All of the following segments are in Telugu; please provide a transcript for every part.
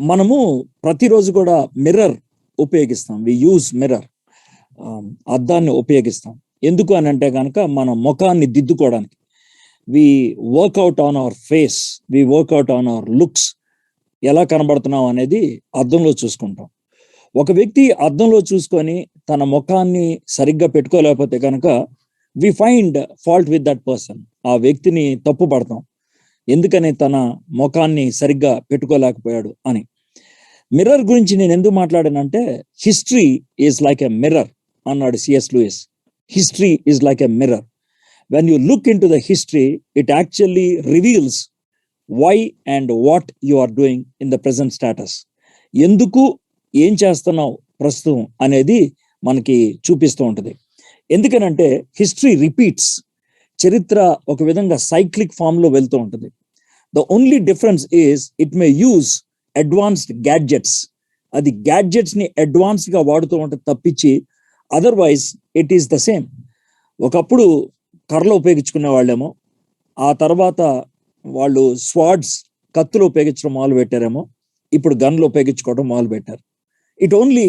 మనము ప్రతిరోజు కూడా మిర్రర్ ఉపయోగిస్తాం. వి యూజ్ మిర్రర్, అద్దాన్ని ఉపయోగిస్తాం. ఎందుకు అని అంటే కనుక మన ముఖాన్ని దిద్దుకోవడానికి. We work out on our face, we work out on our looks. ఎలా కనబడుతున్నాం అనేది అద్దంలో చూసుకుంటాం. ఒక వ్యక్తి అద్దంలో చూసుకొని తన ముఖాన్ని సరిగ్గా పెట్టుకోలేకపోతే కనుక we find fault with that person. ఆ వ్యక్తిని తప్పు పడతాం, ఎందుకని తన ముఖాన్ని సరిగ్గా పెట్టుకోలేకపోయాడు అని. మిర్రర్ గురించి నేను ఎందుకు మాట్లాడానంటే, history is like a mirror అన్నాడు CS Lewis. History is like a mirror. When you look into the history, it actually reveals why and what you are doing in the present status. ఎందుకు, ఏం చేస్తున్నావు ప్రస్తుతం అనేది మనకి చూపిస్తూ ఉంటుంది. ఎందుకనంటే హిస్టరీ రిపీట్స్. చరిత్ర ఒక విధంగా సైక్లిక్ ఫామ్ లో వెళ్తూ ఉంటుంది. The only difference is it may use advanced gadgets. అది గ్యాడ్జెట్స్ ని అడ్వాన్స్ గా వాడుతూ ఉంటుంది తప్పించి otherwise it is the same. ఒకప్పుడు కర్రలు ఉపయోగించుకునే వాళ్ళేమో, ఆ తర్వాత వాళ్ళు స్వాడ్స్, కత్తులు ఉపయోగించడం మొదలు పెట్టారేమో, ఇప్పుడు గన్లు ఉపయోగించుకోవడం మొదలు పెట్టారు. It only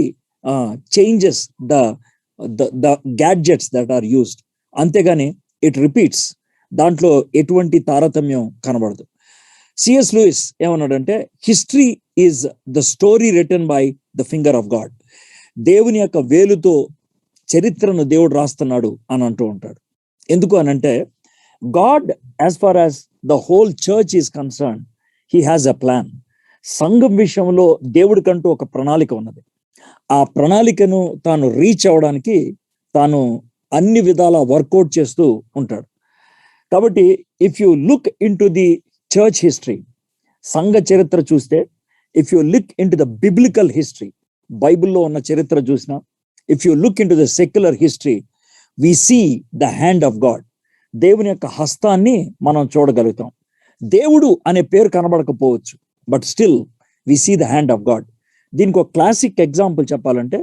changes the gadgets that are used, అంతేగాని ఇట్ రిపీట్స్. దాంట్లో ఎటువంటి తారతమ్యం కనబడదు. సిఎస్ లూయిస్ ఏమన్నాడంటే, history is the story written by the finger of God. దేవుని యొక్క వేలుతో చరిత్రను దేవుడు రాస్తున్నాడు అని అంటూ ఉంటాడు. ఎందుకు అనంటే, God as far as the whole church is concern, he has a plan. సంఘం విషయంలో దేవుడికంటూ ఒక ప్రణాళిక ఉన్నది. ఆ ప్రణాళికను తాను రీచ్ అవ్వడానికి తాను అన్ని విధాల వర్కౌట్ చేస్తూ ఉంటాడు. కాబట్టి if you look into the church history, సంఘ చరిత్ర చూస్తే, if you look into the biblical history, బైబిల్లో ఉన్న చరిత్ర చూసినా, if you look into the secular history, we see the hand of God. దేవుని యొక్క హస్తాన్ని మనం చూడగలుగుతాం. దేవుడు అనే పేరు కనబడకపోవచ్చు, but still we see the hand of God. దీనికి ఒక క్లాసిక్ ఎగ్జాంపుల్ చెప్పాలంటే,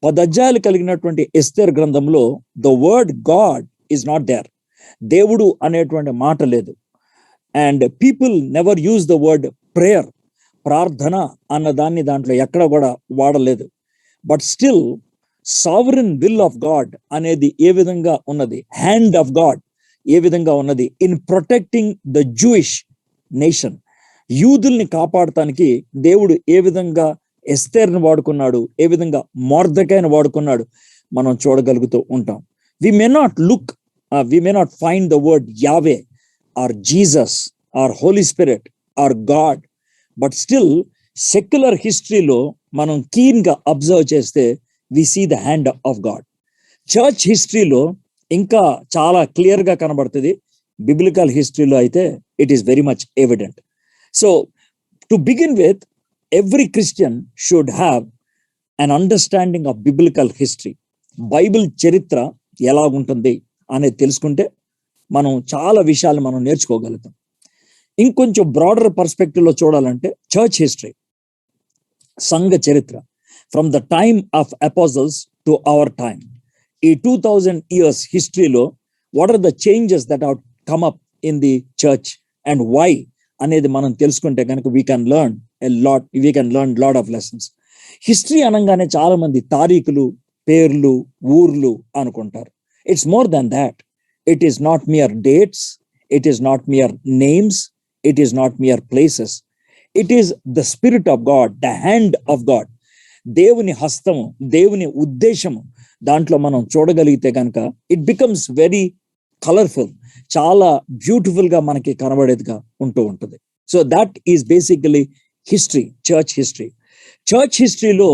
10 అధ్యాయాలు కలిగినటువంటి ఎస్తేర్ గ్రంథంలో the word God is not there. దేవుడు అనేటువంటి మాట లేదు. And people never use the word prayer, ప్రార్థన అన్న దాన్ని దాంట్లో ఎక్కడ కూడా వాడలేదు. But still sovereign will of God అనేది ఏ విధంగా ఉన్నది, హ్యాండ్ ఆఫ్ గాడ్ ఏ విధంగా ఉన్నది in protecting the Jewish nation. యూదుల్ని కాపాడటానికి దేవుడు ఏ విధంగా ఎస్తేర్ని వాడుకున్నాడు, ఏ విధంగా మొర్దెకైని వాడుకున్నాడు, మనం చూడగలుగుతూ ఉంటాం. We may not find the word Yahweh or Jesus or Holy Spirit or God, but still secular హిస్టరీలో మనం కీన్ గా అబ్జర్వ్ చేస్తే we see the hand of God. Church హిస్టరీలో ఇంకా చాలా క్లియర్ గా కనబడుతుంది. బిబ్లికల్ హిస్టరీలో అయితే it is very much evident. So to begin with, every Christian should have an understanding of biblical history. బైబిల్ చరిత్ర ఎలా ఉంటుంది అనేది తెలుసుకుంటే మనం చాలా విషయాలు మనం నేర్చుకోగలుగుతాం. ఇంకొంచెం బ్రాడర్ పర్స్పెక్టివ్ లో చూడాలంటే, చర్చ్ హిస్టరీ, సంఘ చరిత్ర, from the time of apostles to our time, ఈ 2000 years హిస్టరీలో what are the changes that have come up in the church and why అనేది మనం తెలుసుకుంటే కనుక we can learn lot of lessons. History అనగానే చాలా మంది తారీఖులు, పేర్లు, ఊర్లు అనుకుంటారు. It's more than that. It is not mere dates, it is not mere names, it is not mere places. It is the spirit of God, the hand of God. దేవుని హస్తము, దేవుని ఉద్దేశము దాంట్లో మనం చూడగలిగితే కనుక ఇట్ బికమ్స్ వెరీ కలర్ఫుల్, చాలా బ్యూటిఫుల్ గా మనకి కనబడేదిగా ఉంటూ ఉంటుంది. So that is basically history, church history. Church హిస్టరీలో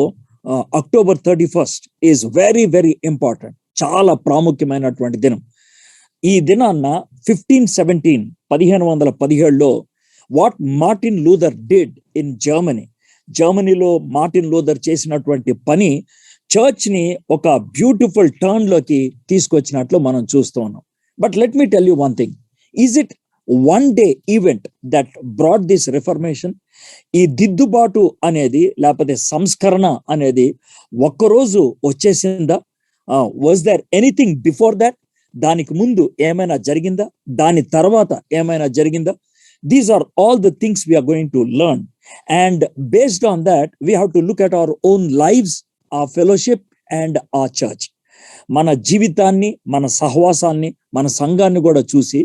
October 31st is very very important, చాలా ప్రాముఖ్యమైనటువంటి దినం. ఈ దినాన్న 1517లో what Martin Luther did in జర్మనీలో మార్టిన్ లూథర్ చేసినటువంటి పని చర్చ్ ని ఒక బ్యూటిఫుల్ టర్న్ లోకి తీసుకొచ్చినట్లు మనం చూస్తూ ఉన్నాం. But let me tell you one thing. Is it one day event that brought this reformation? ఈ దిద్దుబాటు అనేది లేకపోతే సంస్కరణ అనేది ఒక్కరోజు వచ్చేసిందా? Was there anything before that? దానికి ముందు ఏమైనా జరిగిందా? దాని తర్వాత ఏమైనా జరిగిందా? These are all the things we are going to learn. And based on that, we have to look at our own lives, our fellowship, and our church. మన జీవితాన్ని, మన సహవాసాన్ని, మన సంఘాన్ని కూడా చూసి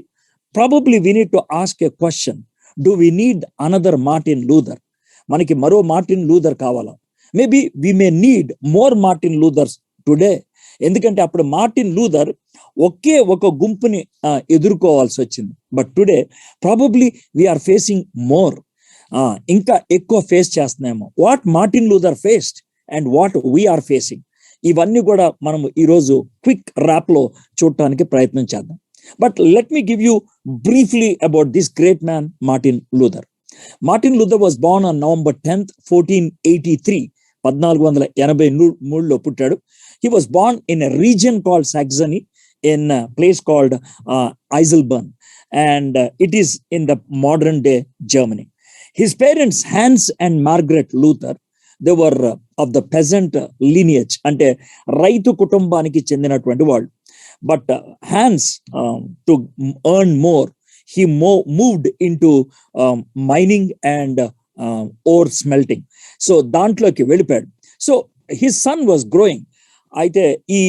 probably we need to ask a question, do we need another Martin Luther? మనకి మరో మార్టిన్ లూథర్ కావాలా? Maybe we may need more Martin Luthers today. ఎందుకంటే అప్పుడు మార్టిన్ లూథర్ ఒకే ఒక గుంపుని ఎదుర్కోవాల్సి వచ్చింది. But today probably we are facing more, ఇంకా ఎక్కువ ఫేస్ చేస్తున్నామో. What Martin Luther faced and what we are facing, ఇవన్నీ కూడా మనం ఈరోజు క్విక్ ర్యాప్ లో చూడటానికి ప్రయత్నం చేద్దాం. But let me give you briefly about this great man Martin Luther. Martin Luther was Born on November 10th, 1483. 1483లో పుట్టాడు. He was born in a region called Saxony, in a place called Eiselborn, and it is in the modern day Germany. His parents, Hans and Margaret Luther, they were of the peasant lineage, అంటే రైతు కుటుంబానికి చెందినటువంటి వాళ్ళు. But Hans, to earn more, he moved into mining and ore smelting. So దాంట్లోకి వెళ్ళిపోయాడు. So his son was growing. అయితే ఈ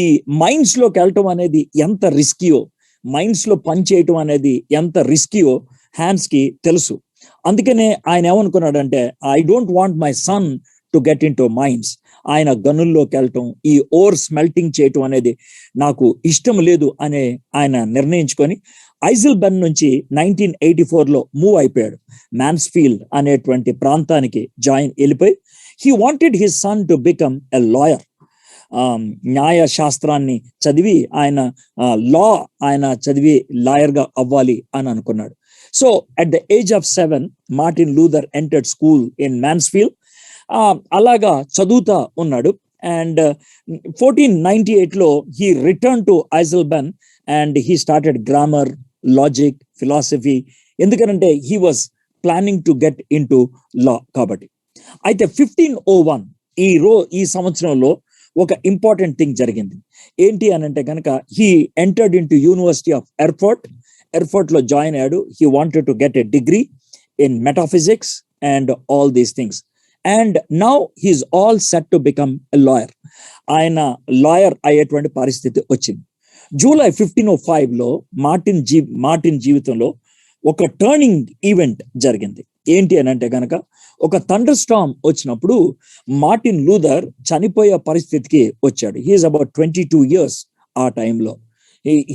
మైన్స్ లోకి వెళ్ళటం అనేది ఎంత రిస్కీయో, మైన్స్ లో పని చేయటం అనేది ఎంత రిస్కీయో హ్యాన్స్ కి తెలుసు. అందుకనే ఆయన ఏమనుకున్నాడంటే, I don't want my son to get into mines. ఆయన గనుల్లోకి వెళ్ళటం, ఈ ఓర్ స్మెల్టింగ్ చేయటం అనేది నాకు ఇష్టం లేదు అని ఆయన నిర్ణయించుకొని ఐజల్బర్న్ నుంచి 1984లో మూవ్ అయిపోయాడు. మ్యాన్స్ఫీల్డ్ అనేటువంటి ప్రాంతానికి వెళ్ళిపోయి, he wanted his son to become a lawyer. న్యాయ శాస్త్రాన్ని చదివి ఆయన చదివి లాయర్ గా అవ్వాలి అని అనుకున్నాడు. So at the age of 7, Martin Luther entered school in Mansfield. అలాగా చదువుతా ఉన్నాడు. అండ్ 1498లో he return to Eisleben and he started grammar, logic, philosophy. ఎందుకంటే he was planning to get into law కాబట్టి. అయితే 1501 ఈ సంవత్సరంలో ఒక ఇంపార్టెంట్ థింగ్ జరిగింది. ఏంటి అని అంటే కనుక, he entered into university of Erfurt లో జాయిన్ అయ్యాడు. He wanted to get a degree in metaphysics and all these things. And now he is all set to become a lawyer. ఆయన లాయర్ అయ్యేటువంటి పరిస్థితి వచ్చింది. జూలై 1505లో మార్టిన్ జీవితంలో ఒక టర్నింగ్ ఈవెంట్ జరిగింది. ఏంటి అని అంటే కనుక, ఒక థండర్ స్టార్మ్ వచ్చినప్పుడు మార్టిన్ లూథర్ చనిపోయే పరిస్థితికి వచ్చాడు. హీఈస్ అబౌట్ 22 years ఆ టైంలో.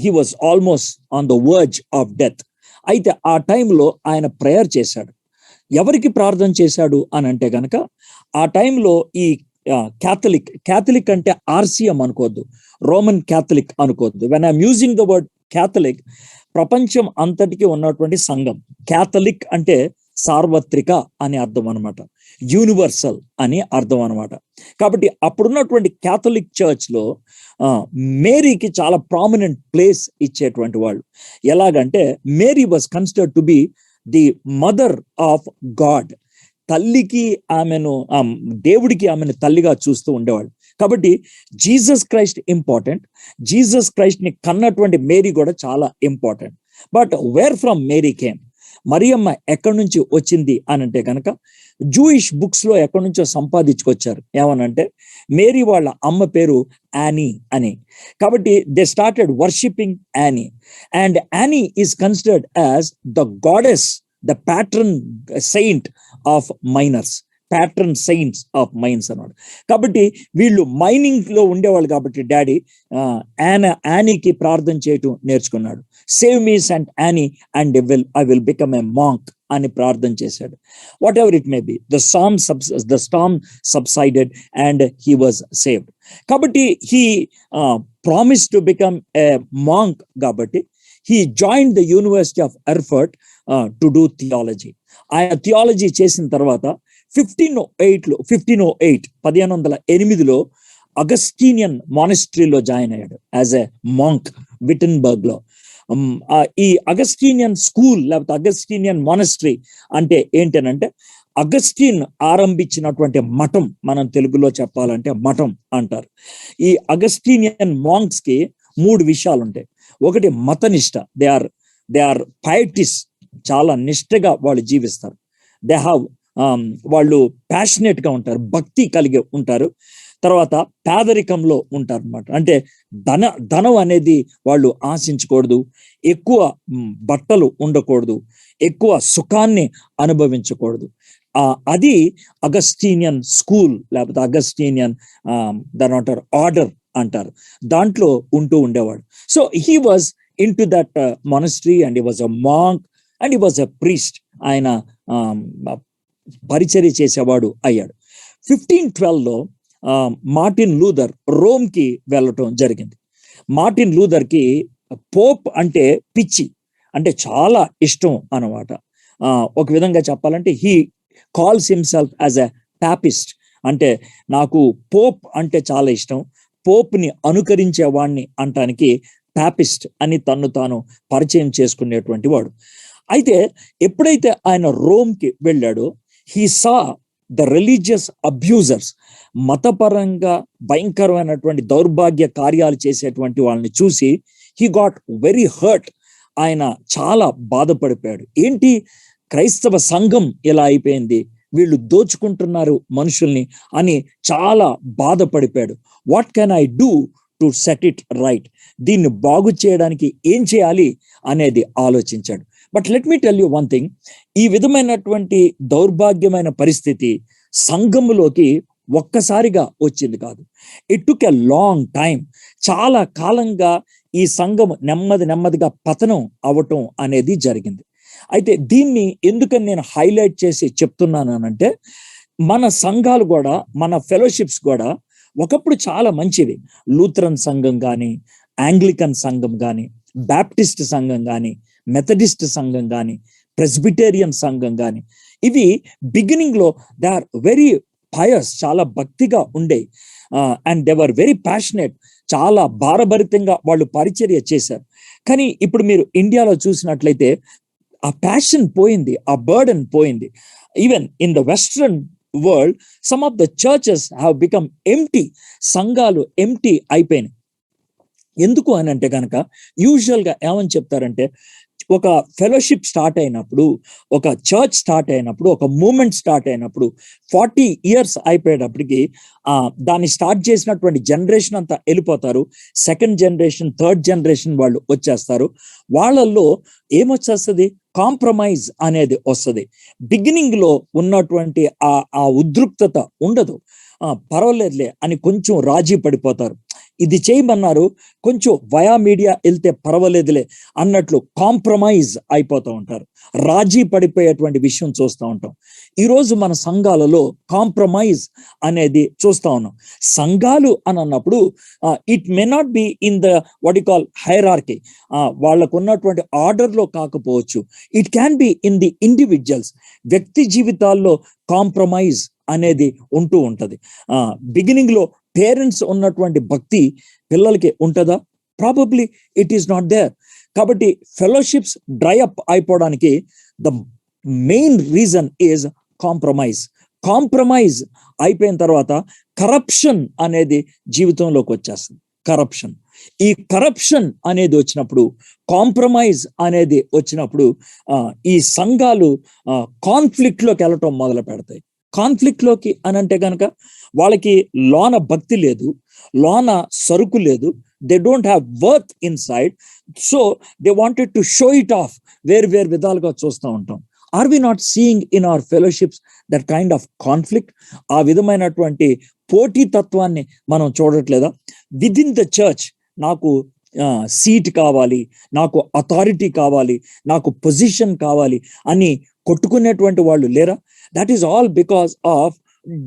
He was almost on the verge of death. అయితే ఆ టైంలో ఆయన ప్రేయర్ చేశాడు. ఎవరికి ప్రార్థన చేశాడు అని అంటే కనుక, ఆ టైంలో ఈ క్యాథలిక్ అంటే ఆర్సిఎం అనుకోవద్దు, రోమన్ క్యాథలిక్ అనుకోవద్దు. When I'm using the word Catholic, ప్రపంచం అంతటికి ఉన్నటువంటి సంఘం. క్యాథలిక్ అంటే సార్వత్రిక అని అర్థం అనమాట, యూనివర్సల్ అని అర్థం అనమాట. కాబట్టి అప్పుడున్నటువంటి క్యాథలిక్ చర్చ్ లో మేరీకి చాలా ప్రామినెంట్ ప్లేస్ ఇచ్చేటువంటి వాళ్ళు. ఎలాగంటే, Mary was considered to be the mother of God. తల్లికి దేవుడికి ఆమెను తల్లిగా చూస్తూ ఉండేవాళ్ళు. కాబట్టి Jesus Christ important. Jesus Christ ని కన్నటువంటి మేరీ కూడా చాలా important. But where from Mary came? మరియమ్మ ఎక్కడి నుంచి వచ్చింది అని అంటే కనుక, జూయిష్ బుక్స్ లో ఎక్కడి నుంచో సంపాదించుకొచ్చారు. ఏమనంటే, మేరీ వాళ్ళ అమ్మ పేరు యానీ అని. కాబట్టి they started worshipping Anne. And Anne is considered as the goddess, the patron saint of miners, patron saints of mines అన్నమాట. కాబట్టి వీళ్ళు మైనింగ్ లో ఉండేవాళ్ళు కాబట్టి డాడీ యానీకి ప్రార్థన చేయటం నేర్చుకున్నాడు. Save me Saint Anne and I will become a monk అని ప్రార్థన చేశాడు. Whatever it may be, the storm subsided and he was saved. కాబట్టి he promise to become a monk. కాబట్టి he joined the university of Erfurt to do theology. ఆయన థియాలజీ చేసిన తర్వాత 1508లో అగస్టీనియన్ మానిస్ట్రీలో జాయిన్ అయ్యాడు యాజ్ ఎ మాంక్ విటన్బర్గ్ లో. ఈ అగస్టీనియన్ స్కూల్ లేకపోతే అగస్టీనియన్ మానిస్ట్రీ అంటే ఏంటనంటే, అగస్టీన్ ఆరంభించినటువంటి మఠం. మనం తెలుగులో చెప్పాలంటే మఠం అంటారు. ఈ అగస్టీనియన్ మాంక్స్ కి 3 విషయాలు ఉంటాయి. ఒకటి మతనిష్ట. దే ఆర్ పైటిస్, చాలా నిష్ఠగా వాళ్ళు జీవిస్తారు. దే హ్యావ్ వాళ్ళు ప్యాషనేట్ గా ఉంటారు, భక్తి కలిగి ఉంటారు. తర్వాత పేదరికంలో ఉంటారు అనమాట. అంటే ధనం అనేది వాళ్ళు ఆశించకూడదు, ఎక్కువ బట్టలు ఉండకూడదు, ఎక్కువ సుఖాన్ని అనుభవించకూడదు. అది అగస్టీనియన్ స్కూల్, లేకపోతే అగస్టీనియన్ దాని అంటారు ఆర్డర్ అంటారు, దాంట్లో ఉంటూ ఉండేవాడు. So he was into that monastery and he was a monk and he was a priest. ఆయన పరిచర్య చేసేవాడు అయ్యాడు. 1512లో మార్టిన్ లూథర్ రోమ్కి వెళ్ళటం జరిగింది. మార్టిన్ లూథర్కి పోప్ అంటే పిచ్చి, అంటే చాలా ఇష్టం అన్నమాట. ఒక విధంగా చెప్పాలంటే he calls himself as a papist. అంటే నాకు పోప్ అంటే చాలా ఇష్టం, పోప్ని అనుకరించే వాడిని అంటానికి పాపిస్ట్ అని తన్ను తాను పరిచయం చేసుకునేటువంటి వాడు. అయితే ఎప్పుడైతే ఆయన రోమ్కి వెళ్ళాడో, he saw the religious abusers, మతపరంగా భయంకరమైనటువంటి దౌర్భాగ్య కార్యాలు చేసేటువంటి వాళ్ళని చూసి హీ గాట్ వెరీ హర్ట్. ఆయన చాలా బాధపడిపోయాడు. ఏంటి, క్రైస్తవ సంఘం ఇలా అయిపోయింది, వీళ్ళు దోచుకుంటున్నారు మనుషుల్ని అని చాలా బాధపడిపోయాడు. What can I do to set it right? దీన్ని బాగు చేయడానికి ఏం చేయాలి అనేది ఆలోచించాడు. But let me tell you one thing, ఈ విధమైనటువంటి దౌర్భాగ్యమైన పరిస్థితి సంఘములోకి ఒక్కసారిగా వచ్చింది కాదు. It took a long time. చాలా కాలంగా ఈ సంఘం నెమ్మదిగా పతనం అవటం అనేది జరిగింది. అయితే దీన్ని ఎందుకని నేను హైలైట్ చేసి చెప్తున్నాను అంటే, మన సంఘాలు కూడా, మన ఫెలోషిప్స్ కూడా ఒకప్పుడు చాలా మంచివి. లూథరన్ సంఘం కానీ, ఆంగ్లికన్ సంఘం కానీ, బ్యాప్టిస్ట్ సంఘం కానీ, మెథడిస్ట్ సంఘం కానీ, ప్రెస్బిటేరియన్ సంఘం కానీ, ఇవి బిగినింగ్ లో దే ఆర్ వెరీ పయస్, చాలా భక్తిగా ఉండే, and they were very passionate, చాలా భారభరితంగా వాళ్ళు పరిచర్య చేశారు. కానీ ఇప్పుడు మీరు ఇండియాలో చూసినట్లయితే ఆ ప్యాషన్ పోయింది, ఆ బర్డెన్ పోయింది. Even in the western world some of the churches have become empty. సంఘాలు ఎంప్టీ అయిపోయినాయి. ఎందుకు అని అంటే కనుక, యూజువల్గా ఏమని చెప్తారంటే, ఒక ఫెలోషిప్ స్టార్ట్ అయినప్పుడు, ఒక చర్చ్ స్టార్ట్ అయినప్పుడు, ఒక మూమెంట్ స్టార్ట్ అయినప్పుడు 40 years అయిపోయేటప్పటికి దాన్ని స్టార్ట్ చేసినటువంటి జనరేషన్ అంతా వెళ్ళిపోతారు. సెకండ్ జనరేషన్, థర్డ్ జనరేషన్ వాళ్ళు వచ్చేస్తారు. వాళ్ళల్లో ఏమొచ్చేస్తుంది, కాంప్రమైజ్ అనేది వస్తుంది. బిగినింగ్ లో ఉన్నటువంటి ఆ ఉద్రిక్తత ఉండదు. పర్వాలేదులే అని కొంచెం రాజీ పడిపోతారు. ఇది చేయమన్నారు, కొంచెం వయా మీడియా వెళ్తే పర్వాలేదులే అన్నట్లు కాంప్రమైజ్ అయిపోతూ ఉంటారు. రాజీ పడిపోయేటువంటి విషయం చూస్తూ ఉంటాం. ఈరోజు మన సంఘాలలో కాంప్రమైజ్ అనేది చూస్తూ ఉన్నాం. సంఘాలు అని అన్నప్పుడు it may not be in the what you call hierarchy, వాళ్ళకు ఉన్నటువంటి ఆర్డర్లో కాకపోవచ్చు. It can be in the individuals, వ్యక్తి జీవితాల్లో కాంప్రమైజ్ అనేది ఉంటూ ఉంటది. బిగినింగ్ లో పేరెంట్స్ ఉన్నటువంటి భక్తి పిల్లలకి ఉంటుందా? Probably it is not there. కాబట్టి ఫెలోషిప్స్ డ్రై అప్ అయిపోవడానికి the main reason is compromise. Compromise అయిపోయిన తర్వాత కరప్షన్ అనేది జీవితంలోకి వచ్చేస్తుంది. కరప్షన్, ఈ కరప్షన్ అనేది వచ్చినప్పుడు, కాంప్రమైజ్ అనేది వచ్చినప్పుడు ఈ సంఘాలు కాన్ఫ్లిక్ట్ లోకి వెళ్ళటం మొదలు పెడతాయి. కాన్ఫ్లిక్ట్ లోకి అని అంటే కనుక, వాళ్ళకి లోన భక్తి లేదు, లోన సరుకు లేదు, they don't have worth inside, so they wanted to show it off. వేరు విధాలుగా చూస్తూ ఉంటాం. Are we not seeing in our fellowships that kind of conflict? ఆ విధమైనటువంటి పోటీ తత్వాన్ని మనం చూడట్లేదా? విద్ ఇన్ ద చర్చ్ నాకు సీట్ కావాలి, నాకు అథారిటీ కావాలి, నాకు పొజిషన్ కావాలి అని కొట్టుకునేటువంటి వాళ్ళు లేరా? That is all because of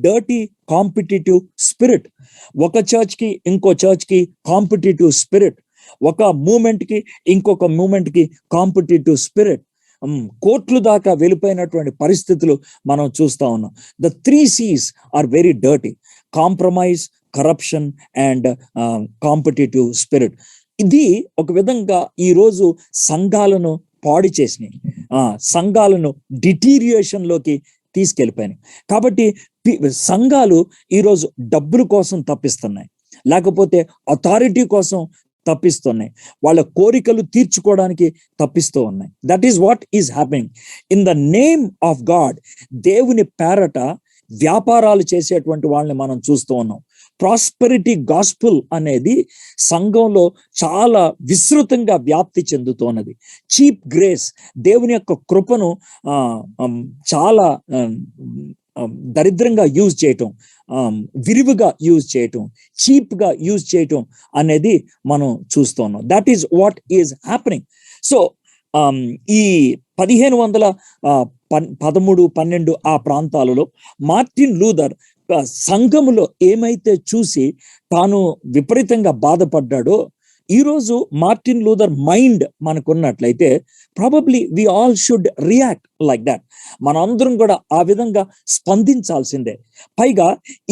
dirty competitive spirit. ఒక చర్చ్ కి ఇంకో చర్చ్ కి కాంపిటేటివ్ స్పిరిట్, ఒక మూమెంట్ కి ఇంకొక మూమెంట్ కి కాంపిటేటివ్ స్పిరిట్. కోర్టులు దాకా వెళ్ళిపోయినటువంటి పరిస్థితులు మనం చూస్తా ఉన్నాం. The 3 C's are very dirty: compromise, corruption and competitive spirit. ఇది ఒక విధంగా ఈరోజు సంఘాలను పాడు చేసినాయి, సంఘాలను డిటీరియేషన్ లోకి తీసుకెళ్ళిపోయినాయి. కాబట్టి సంఘాలు ఈరోజు డబ్బుల కోసం తప్పిస్తున్నాయి, లేకపోతే అథారిటీ కోసం తప్పిస్తున్నాయి, వాళ్ళ కోరికలు తీర్చుకోవడానికి తప్పిస్తూ ఉన్నాయి. That is what is happening in the name of God. దేవుని పేరట వ్యాపారాలు చేసేటువంటి వాళ్ళని మనం చూస్తూ ఉన్నాం. ప్రాస్పెరిటీ గాస్పుల్ అనేది సంఘంలో చాలా విస్తృతంగా వ్యాప్తి చెందుతున్నది. చీప్ గ్రేస్, దేవుని యొక్క కృపను చాలా దరిద్రంగా యూజ్ చేయటం, విరివిగా యూజ్ చేయటం, చీప్గా యూజ్ చేయటం అనేది మనం చూస్తున్నాం. That is what is happening. So ఈ 1513-12 ఆ ప్రాంతాలలో మార్టిన్ లూథర్ సంఘములో ఏమైతే చూసి తాను విపరీతంగా బాధపడ్డాడో, ఈరోజు మార్టిన్ లూథర్ మైండ్ మనకున్నట్లయితే probably we all should react like that. మనందరం కూడా ఆ విధంగా స్పందించాల్సిందే. పైగా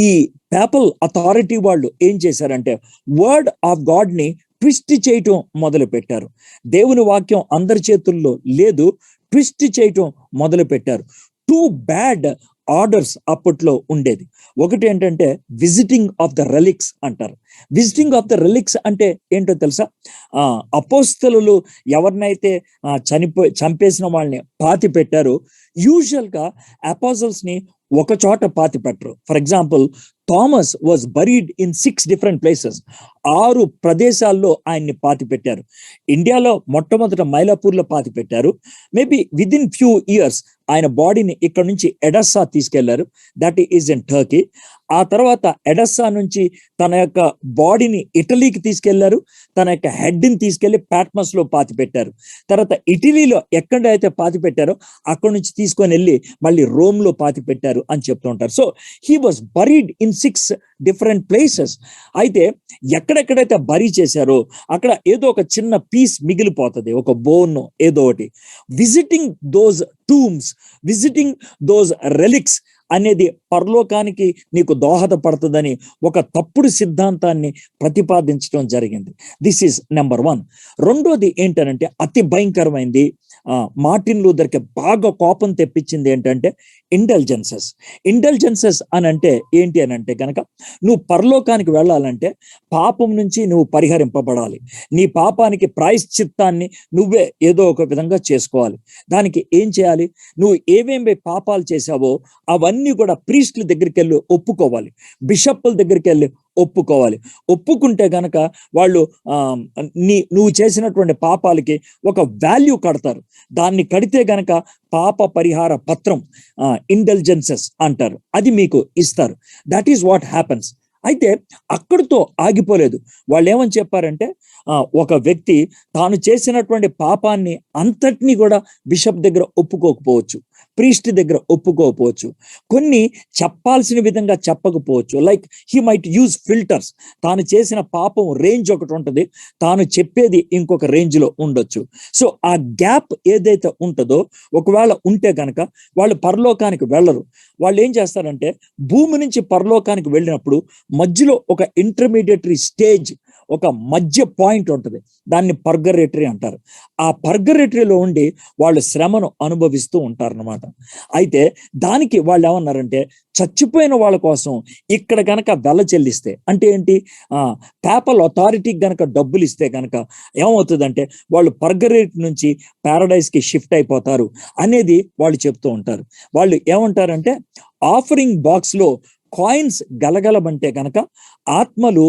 ఈ పేపల్ అథారిటీ వాళ్ళు ఏం చేశారంటే వర్డ్ ఆఫ్ గాడ్ ని ట్విస్ట్ చేయటం మొదలు పెట్టారు. దేవుని వాక్యం అందరి చేతుల్లో లేదు, ట్విస్ట్ చేయటం మొదలు పెట్టారు. 2 బ్యాడ్ ఆర్డర్స్ అప్పట్లో ఉండేది. ఒకటి ఏంటంటే విజిటింగ్ ఆఫ్ ద రెలిక్స్ అంటారు. విజిటింగ్ ఆఫ్ ద రెలిక్స్ అంటే ఏంటో తెలుసా? అపోస్తలులు ఎవరినైతే చంపేసిన వాళ్ళని పాతి పెట్టారో, యూజువల్ గా అపోజల్స్ ని ఒక చోట పాతి పెట్టరు. For example, Thomas was buried in 6 different places. 6 ప్రదేశాల్లో ఆయన్ని పాతి పెట్టారు. ఇండియాలో మొట్టమొదట మైలాపూర్లో పాతి పెట్టారు. మేబీ విదిన్ ఫ్యూ ఇయర్స్ ఆయన బాడీని ఇక్కడ నుంచి ఎడస్సా తీసుకెళ్లారు, దట్ ఈజ్ ఇన్ టర్కీ. ఆ తర్వాత ఎడస్సా నుంచి తన యొక్క బాడీని ఇటలీకి తీసుకెళ్లారు, తన యొక్క హెడ్ ని తీసుకెళ్లి పాట్మస్ లో పాతి పెట్టారు. తర్వాత ఇటలీలో ఎక్కడైతే పాతి పెట్టారో అక్కడ నుంచి తీసుకొని వెళ్ళి మళ్ళీ రోమ్ లో పాతి పెట్టారు అని చెప్తూ ఉంటారు. So he was buried in 6 different places. అయితే ఎక్కడెక్కడైతే బరీ చేశారో అక్కడ ఏదో ఒక చిన్న పీస్ మిగిలిపోతుంది, ఒక బోన్ ఏదో ఒకటి. Visiting those tombs, visiting those relics అనేది పరలోకానికి నీకు దోహదపడుతుందని ఒక తప్పుడు సిద్ధాంతాన్ని ప్రతిపాదించడం జరిగింది. This is number 1. రెండోది ఏంటంటే అతి భయంకరమైంది, మార్టిన్ లూథర్కి బాగా కోపం తెప్పించింది ఏంటంటే ఇంటెలిజెన్సెస్. ఇంటెలిజెన్సెస్ అని అంటే ఏంటి అని అంటే కనుక, నువ్వు పరలోకానికి వెళ్ళాలంటే పాపం నుంచి నువ్వు పరిహరింపబడాలి. నీ పాపానికి ప్రాయశ్చిత్తాన్ని నువ్వే ఏదో ఒక విధంగా చేసుకోవాలి. దానికి ఏం చేయాలి? నువ్వు ఏమేమి పాపాలు చేశావో అవన్నీ కూడా ప్రీస్టుల దగ్గరికి వెళ్ళి ఒప్పుకోవాలి, బిషప్పుల దగ్గరికి వెళ్ళి ఒప్పుకోవాలి. ఒప్పుకుంటే గనక వాళ్ళు నువ్వు చేసినటువంటి పాపాలకి ఒక వాల్యూ కడతారు. దాన్ని కడితే గనక పాప పరిహార పత్రం, ఇంటెలిజెన్సెస్ అంటారు, అది మీకు ఇస్తారు. That is what happens. అయితే అక్కడితో ఆగిపోలేదు. వాళ్ళు ఏమని చెప్పారంటే, ఒక వ్యక్తి తాను చేసినటువంటి పాపాన్ని అంతటినీ కూడా బిషప్ దగ్గర ఒప్పుకోకపోవచ్చు, ప్రీస్ట్ దగ్గర ఒప్పుకోకపోవచ్చు, కొన్ని చెప్పాల్సిన విధంగా చెప్పకపోవచ్చు. Like he might use filters. తాను చేసిన పాపం రేంజ్ ఒకటి ఉంటుంది, తాను చెప్పేది ఇంకొక రేంజ్ లో ఉండొచ్చు. సో ఆ గ్యాప్ ఏదైతే ఉంటుందో, ఒకవేళ ఉంటే కనుక వాళ్ళు పరలోకానికి వెళ్ళరు. వాళ్ళు ఏం చేస్తారంటే భూమి నుంచి పరలోకానికి వెళ్ళినప్పుడు మధ్యలో ఒక ఇంటర్మీడియటరీ స్టేజ్, ఒక మధ్య పాయింట్ ఉంటుంది, దాన్ని పర్గరేటరీ అంటారు. ఆ పర్గరేటరీలో ఉండి వాళ్ళు శ్రమను అనుభవిస్తూ ఉంటారన్నమాట. అయితే దానికి వాళ్ళు ఏమన్నారంటే, చచ్చిపోయిన వాళ్ళ కోసం ఇక్కడ గనక వెల చెల్లిస్తే, అంటే ఏంటి, పేపల్ అథారిటీకి గనక డబ్బులు ఇస్తే గనక ఏమవుతుందంటే వాళ్ళు పర్గరేటరీ నుంచి పారడైజ్ కి షిఫ్ట్ అయిపోతారు అనేది వాళ్ళు చెప్తూ ఉంటారు. వాళ్ళు ఏమంటారంటే, ఆఫరింగ్ బాక్స్ లో కాయిన్స్ గలగలబంటే కనుక ఆత్మలు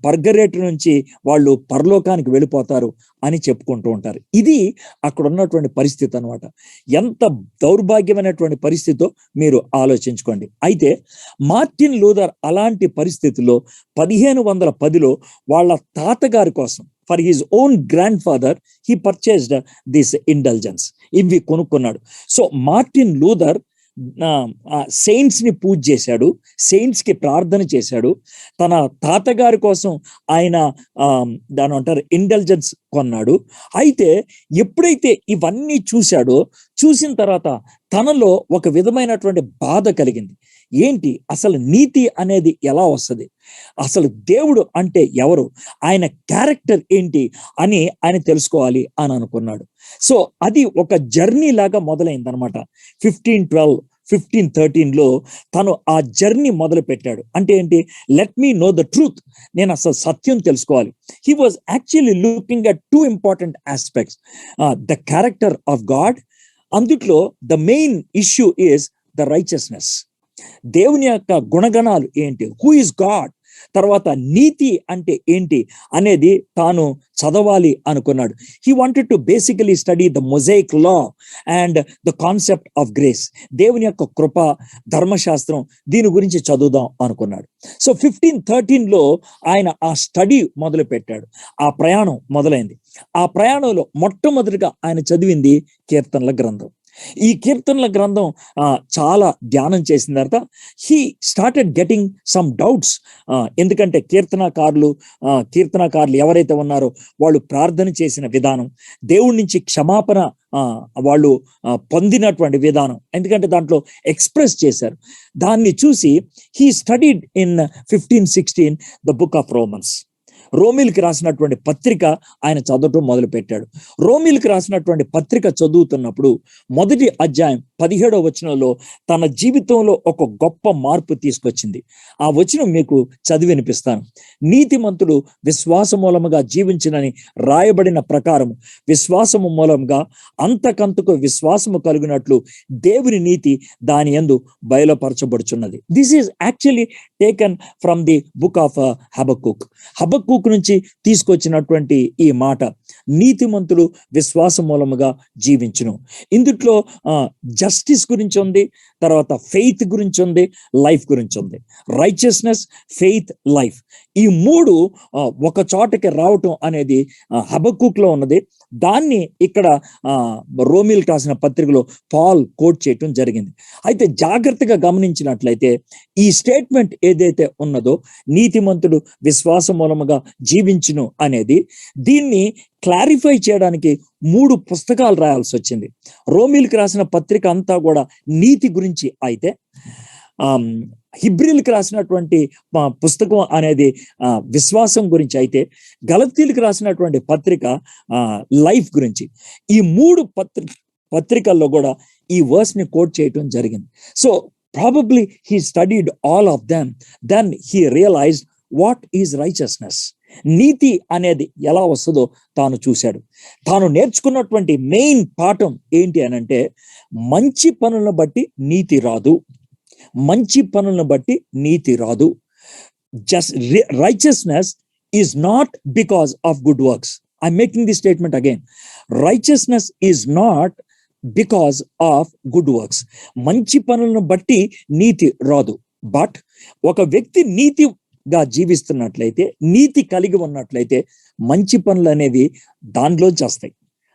పర్గరేటరీ నుంచి వాళ్ళు పరలోకానికి వెళ్ళిపోతారు అని చెప్పుకుంటూ ఉంటారు. ఇది అక్కడ ఉన్నటువంటి పరిస్థితి అనమాట. ఎంత దౌర్భాగ్యమైనటువంటి పరిస్థితితో మీరు ఆలోచించుకోండి. అయితే మార్టిన్ లూథర్ అలాంటి పరిస్థితుల్లో 1510లో వాళ్ళ తాతగారి కోసం, for his own grand father, he purchased this intelligence. ఇవి కొనుక్కున్నాడు. సో మార్టిన్ లూథర్ సెయింట్స్ ని పూజ చేశాడు, సెయింట్స్ కి ప్రార్థన చేశాడు. తన తాతగారి కోసం ఆయన దాని అంటారు ఇంటెలిజెన్స్ కొన్నాడు. అయితే ఎప్పుడైతే ఇవన్నీ చూశాడో, చూసిన తర్వాత తనలో ఒక విధమైనటువంటి బాధ కలిగింది. ఏంటి అసలు నీతి అనేది ఎలా వస్తుంది, అసలు దేవుడు అంటే ఎవరు, ఆయన క్యారెక్టర్ ఏంటి అని ఆయన తెలుసుకోవాలి అని అనుకున్నాడు. సో అది ఒక జర్నీ లాగా మొదలైంది అనమాట. 1512, 15:13లో తను ఆ జర్నీ మొదలు పెట్టాడు. అంటే ఏంటి? Let me know the truth. నేను అసలు సత్యం తెలుసుకోవాలి. He was actually looking at 2 important aspects. The character of God. అందుట్లో the main issue is the righteousness. దేవుని యొక్క గుణగణాలు ఏంటి? Who is God? తర్వాత నీతి అంటే ఏంటి అనేది తాను చదవాలి అనుకున్నాడు. He wanted to basically study the Mosaic law and the concept of grace. దేవుని యొక్క కృప, ధర్మశాస్త్రం, దీని గురించి చదువుదాం అనుకున్నాడు. సో 15:13లో ఆయన ఆ స్టడీ మొదలు పెట్టాడు. ఆ ప్రయాణం మొదలైంది. ఆ ప్రయాణంలో మొట్టమొదటిగా ఆయన చదివింది కీర్తనల గ్రంథం. ఈ కీర్తనల గ్రంథం చాలా ధ్యానం చేసిన తర్వాత he started getting some doubts. ఎందుకంటే కీర్తనకారులు ఎవరైతే ఉన్నారో వాళ్ళు ప్రార్థన చేసిన విధానం, దేవుడి నుంచి క్షమాపణ వాళ్ళు పొందినటువంటి విధానం, ఎందుకంటే దాంట్లో ఎక్స్ప్రెస్ చేశారు. దాన్ని చూసి he studied in 15:16 the book of Romans. రోమిల్కి రాసినటువంటి పత్రిక ఆయన చదవటం మొదలు పెట్టాడు. రోమిల్కి రాసినటువంటి పత్రిక చదువుతున్నప్పుడు మొదటి అధ్యాయం 17వ వచనంలో తన జీవితంలో ఒక గొప్ప మార్పు తీసుకొచ్చింది. ఆ వచనం మీకు చదివి వినిపిస్తాను. నీతిమంతుడు విశ్వాస మూలముగా జీవించినని రాయబడిన ప్రకారం విశ్వాసము మూలంగా అంతకంతకు విశ్వాసము కలిగినట్లు దేవుని నీతి దాని యందు బయలుపరచబడుచున్నది. This is actually taken from the book of Habakkuk నుంచి తీసుకొచ్చినటువంటి ఈ మాట, నీతిమంతుడు విశ్వాస మూలముగా జీవించును. ఇందుట్లో జస్టిస్ గురించి ఉంది, తర్వాత ఫెయిత్ గురించి ఉంది, లైఫ్ గురించి ఉంది. రైచియస్నెస్, ఫెయిత్, లైఫ్, ఈ మూడు ఒక చోటకి రావటం అనేది హబక్కూక్లో ఉన్నది. దాన్ని ఇక్కడ రోమిల్ రాసిన పత్రికలో పాల్ కోట్ చేయటం జరిగింది. అయితే జాగ్రత్తగా గమనించినట్లయితే ఈ స్టేట్మెంట్ ఏదైతే ఉన్నదో, నీతిమంతుడు విశ్వాస మూలముగా జీవించును అనేది, దీన్ని క్లారిఫై చేయడానికి 3 పుస్తకాలు రాయాల్సి వచ్చింది. రోమిల్కి రాసిన పత్రిక అంతా కూడా నీతి గురించి అయితే, హిబ్రీలకు రాసినటువంటి పుస్తకం అనేది విశ్వాసం గురించి అయితే, గలతీలకు రాసినటువంటి పత్రిక లైఫ్ గురించి. ఈ 3 పత్రికల్లో కూడా ఈ వర్స్ ని కోట్ చేయటం జరిగింది. So probably he studied all of them. Then he realised what is righteousness. నీతి అనేది ఎలా వస్తుందో తాను చూశాడు. తాను నేర్చుకున్నటువంటి మెయిన్ పాఠం ఏంటి అనంటే, మంచి పనులను బట్టి నీతి రాదు. మంచి పనులను బట్టి నీతి రాదు. Just righteousness is not because of good works. I'm making the statement again. Righteousness is not because of good works. మంచి పనులను బట్టి నీతి రాదు. బట్ ఒక వ్యక్తి నీతిగా జీవిస్తున్నట్లయితే, నీతి కలిగి ఉన్నట్లయితే, మంచి పనులు అనేవి దానిలోంచి వస్తాయి.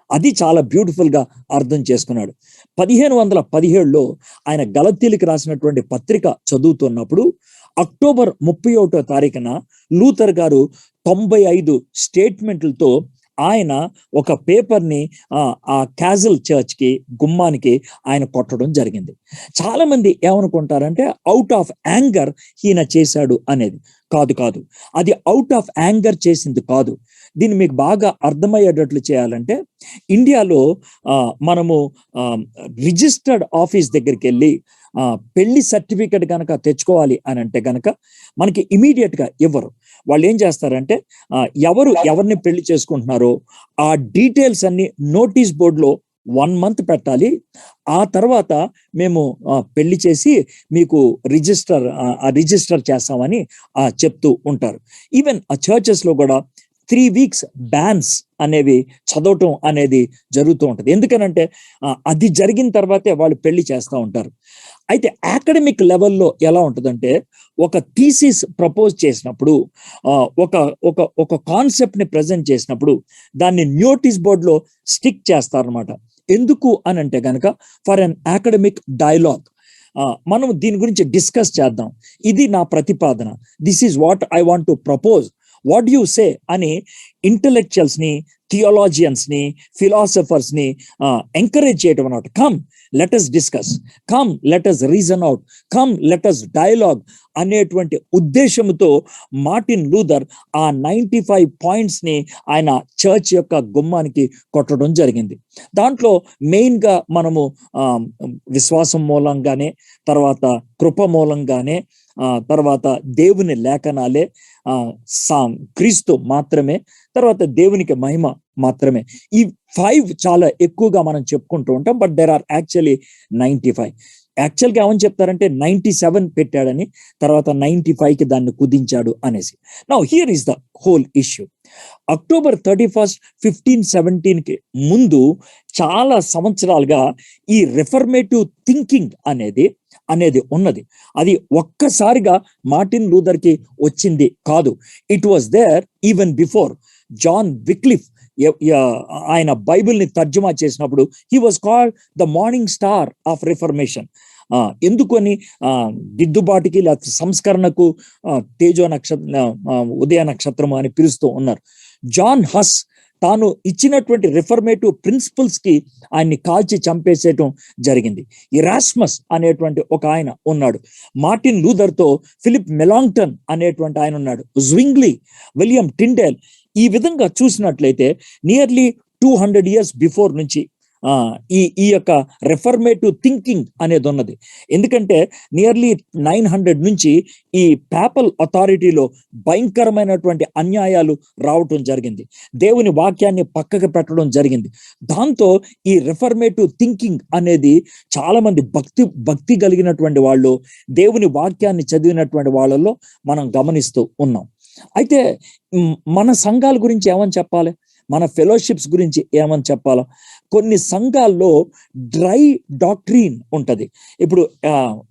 అది చాలా బ్యూటిఫుల్ గా అర్థం చేసుకున్నాడు. 1517లో ఆయన గలతీలకు రాసినటువంటి పత్రిక చదువుతున్నప్పుడు అక్టోబర్ 31వ తారీఖున లూథర్ గారు 95 స్టేట్మెంట్లతో ఆయన ఒక పేపర్ని ఆ క్యాజల్ చర్చ్కి గుమ్మానికి ఆయన కొట్టడం జరిగింది. చాలా మంది ఏమనుకుంటారంటే అవుట్ ఆఫ్ యాంగర్ ఈయన చేశాడు అనేది. కాదు, అది అవుట్ ఆఫ్ యాంగర్ చేసింది కాదు. దీన్ని మీకు బాగా అర్థమయ్యేటట్లు చేయాలంటే, ఇండియాలో మనము రిజిస్టర్డ్ ఆఫీస్ దగ్గరికి వెళ్ళి పెళ్లి సర్టిఫికెట్ కనుక తెచ్చుకోవాలి అని అంటే కనుక మనకి ఇమీడియట్ గా ఇవ్వరు. వాళ్ళు ఏం చేస్తారంటే, ఎవరిని పెళ్లి చేసుకుంటున్నారో ఆ డీటెయిల్స్ అన్ని నోటీస్ బోర్డులో 1 month పెట్టాలి. ఆ తర్వాత మేము పెళ్లి చేసి మీకు రిజిస్టర్ చేస్తామని చెప్తూ ఉంటారు. ఈవెన్ ఆ చర్చెస్ లో కూడా 3 weeks బ్యాన్స్ అనేవి చదవటం అనేది జరుగుతూ ఉంటుంది. ఎందుకనంటే అది జరిగిన తర్వాతే వాళ్ళు పెళ్లి చేస్తూ ఉంటారు. అయితే అకాడమిక్ లెవెల్లో ఎలా ఉంటుందంటే, ఒక థీసిస్ ప్రపోజ్ చేసినప్పుడు, ఒక కాన్సెప్ట్ ని ప్రజెంట్ చేసినప్పుడు దాన్ని నోటీస్ బోర్డులో స్టిక్ చేస్తారనమాట. ఎందుకు అని అంటే కనుక, ఫర్ అన్ అకాడమిక్ డైలాగ్, మనం దీని గురించి డిస్కస్ చేద్దాం, ఇది నా ప్రతిపాదన, this is what I want to propose, what you say అని ఇంటలెక్చువల్స్ ని, థియాలజియన్స్ ని, ఫిలాసఫర్స్ ని ఎంకరేజ్ చేయడం అన్నమాట. Come let us discuss, come let us reason out, come let us dialogue అనేటువంటి ఉద్దేశంతో మార్టిన్ లూథర్ ఆ 95 పాయింట్స్ ని ఆయన చర్చ్ యొక్క గుమ్మానికి కొట్టడం జరిగింది. దాంట్లో మెయిన్ గా మనము విశ్వాసం మూలంగానే, తర్వాత కృప మూలంగానే, తర్వాత దేవుని లేఖనాలే, క్రీస్తు మాత్రమే, తర్వాత దేవునికి మహిమ మాత్రమే. ఈ 5 చాలా ఎక్కువగా మనం చెప్పుకుంటూ ఉంటాం. But there are actually 95. యాక్చువల్గా ఏమని చెప్తారంటే 97 పెట్టాడని, తర్వాత 95కి దాన్ని కుదించాడు అనేసి. Now here is the whole issue. October 31, 1517కి ముందు చాలా సంవత్సరాలుగా ఈ రిఫర్మేటివ్ థింకింగ్ అనేది ఉన్నది. అది ఒక్కసారిగా మార్టిన్ లూథర్కి వచ్చింది కాదు. It was there even before. John Wycliffe ఆయన బైబిల్ని తర్జుమా చేసినప్పుడు he was called the morning star of reformation. ఎందుకని దిద్దుబాటుకి లేకపోతే సంస్కరణకు తేజో ఉదయ నక్షత్రం అని పిలుస్తూ ఉన్నారు. జాన్ హస్ తాను ఇచ్చినటువంటి రిఫర్మేటివ్ ప్రిన్సిపల్స్ కి ఆయన్ని కాల్చి చంపేసేయటం జరిగింది. ఇరాస్మస్ అనేటువంటి ఒక ఆయన ఉన్నాడు. మార్టిన్ లూథర్ తో ఫిలిప్ మెలాంగ్టన్ అనేటువంటి ఆయన ఉన్నాడు. జ్వింగ్లీ, విలియం టిండేల్. ఈ విధంగా చూసినట్లయితే నియర్లీ 200 years బిఫోర్ నుంచి ఈ యొక్క రిఫర్మేటివ్ థింకింగ్ అనేది ఉన్నది. ఎందుకంటే నియర్లీ 900 నుంచి ఈ పేపల్ అథారిటీలో భయంకరమైనటువంటి అన్యాయాలు రావటం జరిగింది. దేవుని వాక్యాన్ని పక్కకు పెట్టడం జరిగింది. దాంతో ఈ రిఫర్మేటివ్ థింకింగ్ అనేది చాలా మంది భక్తి కలిగినటువంటి వాళ్ళు, దేవుని వాక్యాన్ని చదివినటువంటి వాళ్ళలో మనం గమనిస్తూ ఉన్నాం. అయితే మన సంఘాల గురించి ఏమని చెప్పాలి, మన ఫెలోషిప్స్ గురించి ఏమని చెప్పాలా? కొన్ని సంఘాల్లో డ్రై డాక్ట్రీన్ ఉంటుంది. ఇప్పుడు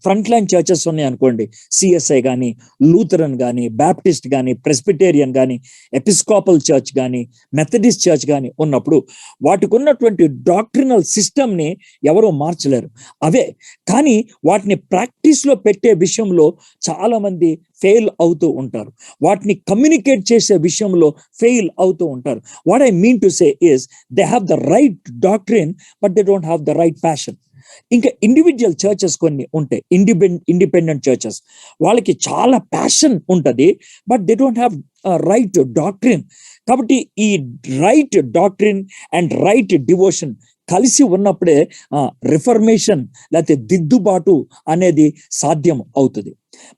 ఫ్రంట్ లైన్ చర్చెస్ ఉన్నాయి అనుకోండి, సిఎస్ఐ కానీ, లూథరన్ కానీ, బ్యాప్టిస్ట్ కానీ, ప్రెస్బిటేరియన్ కానీ, ఎపిస్కోపల్ చర్చ్ కానీ, మెథడిస్ట్ చర్చ్ కానీ ఉన్నప్పుడు వాటికి ఉన్నటువంటి డాక్ట్రినల్ సిస్టమ్ని ఎవరూ మార్చలేరు. అవే కానీ వాటిని ప్రాక్టీస్లో పెట్టే విషయంలో చాలా మంది ఫెయిల్ అవుతూ ఉంటారు. వాటిని కమ్యూనికేట్ చేసే విషయంలో ఫెయిల్ అవుతూ ఉంటారు. What I mean to say is they have the right doctrine but they don't have the right passion. ఇంకా ఇండివిజువల్ చర్చెస్ కొన్ని ఉంటాయి, ఇండిపెండెంట్ చర్చెస్. వాళ్ళకి చాలా ప్యాషన్ ఉంటుంది, but they don't have right doctrine. కాబట్టి ఈ right doctrine and right devotion కలిసి ఉన్నప్పుడే రిఫర్మేషన్ లేకపోతే దిద్దుబాటు అనేది సాధ్యం అవుతుంది.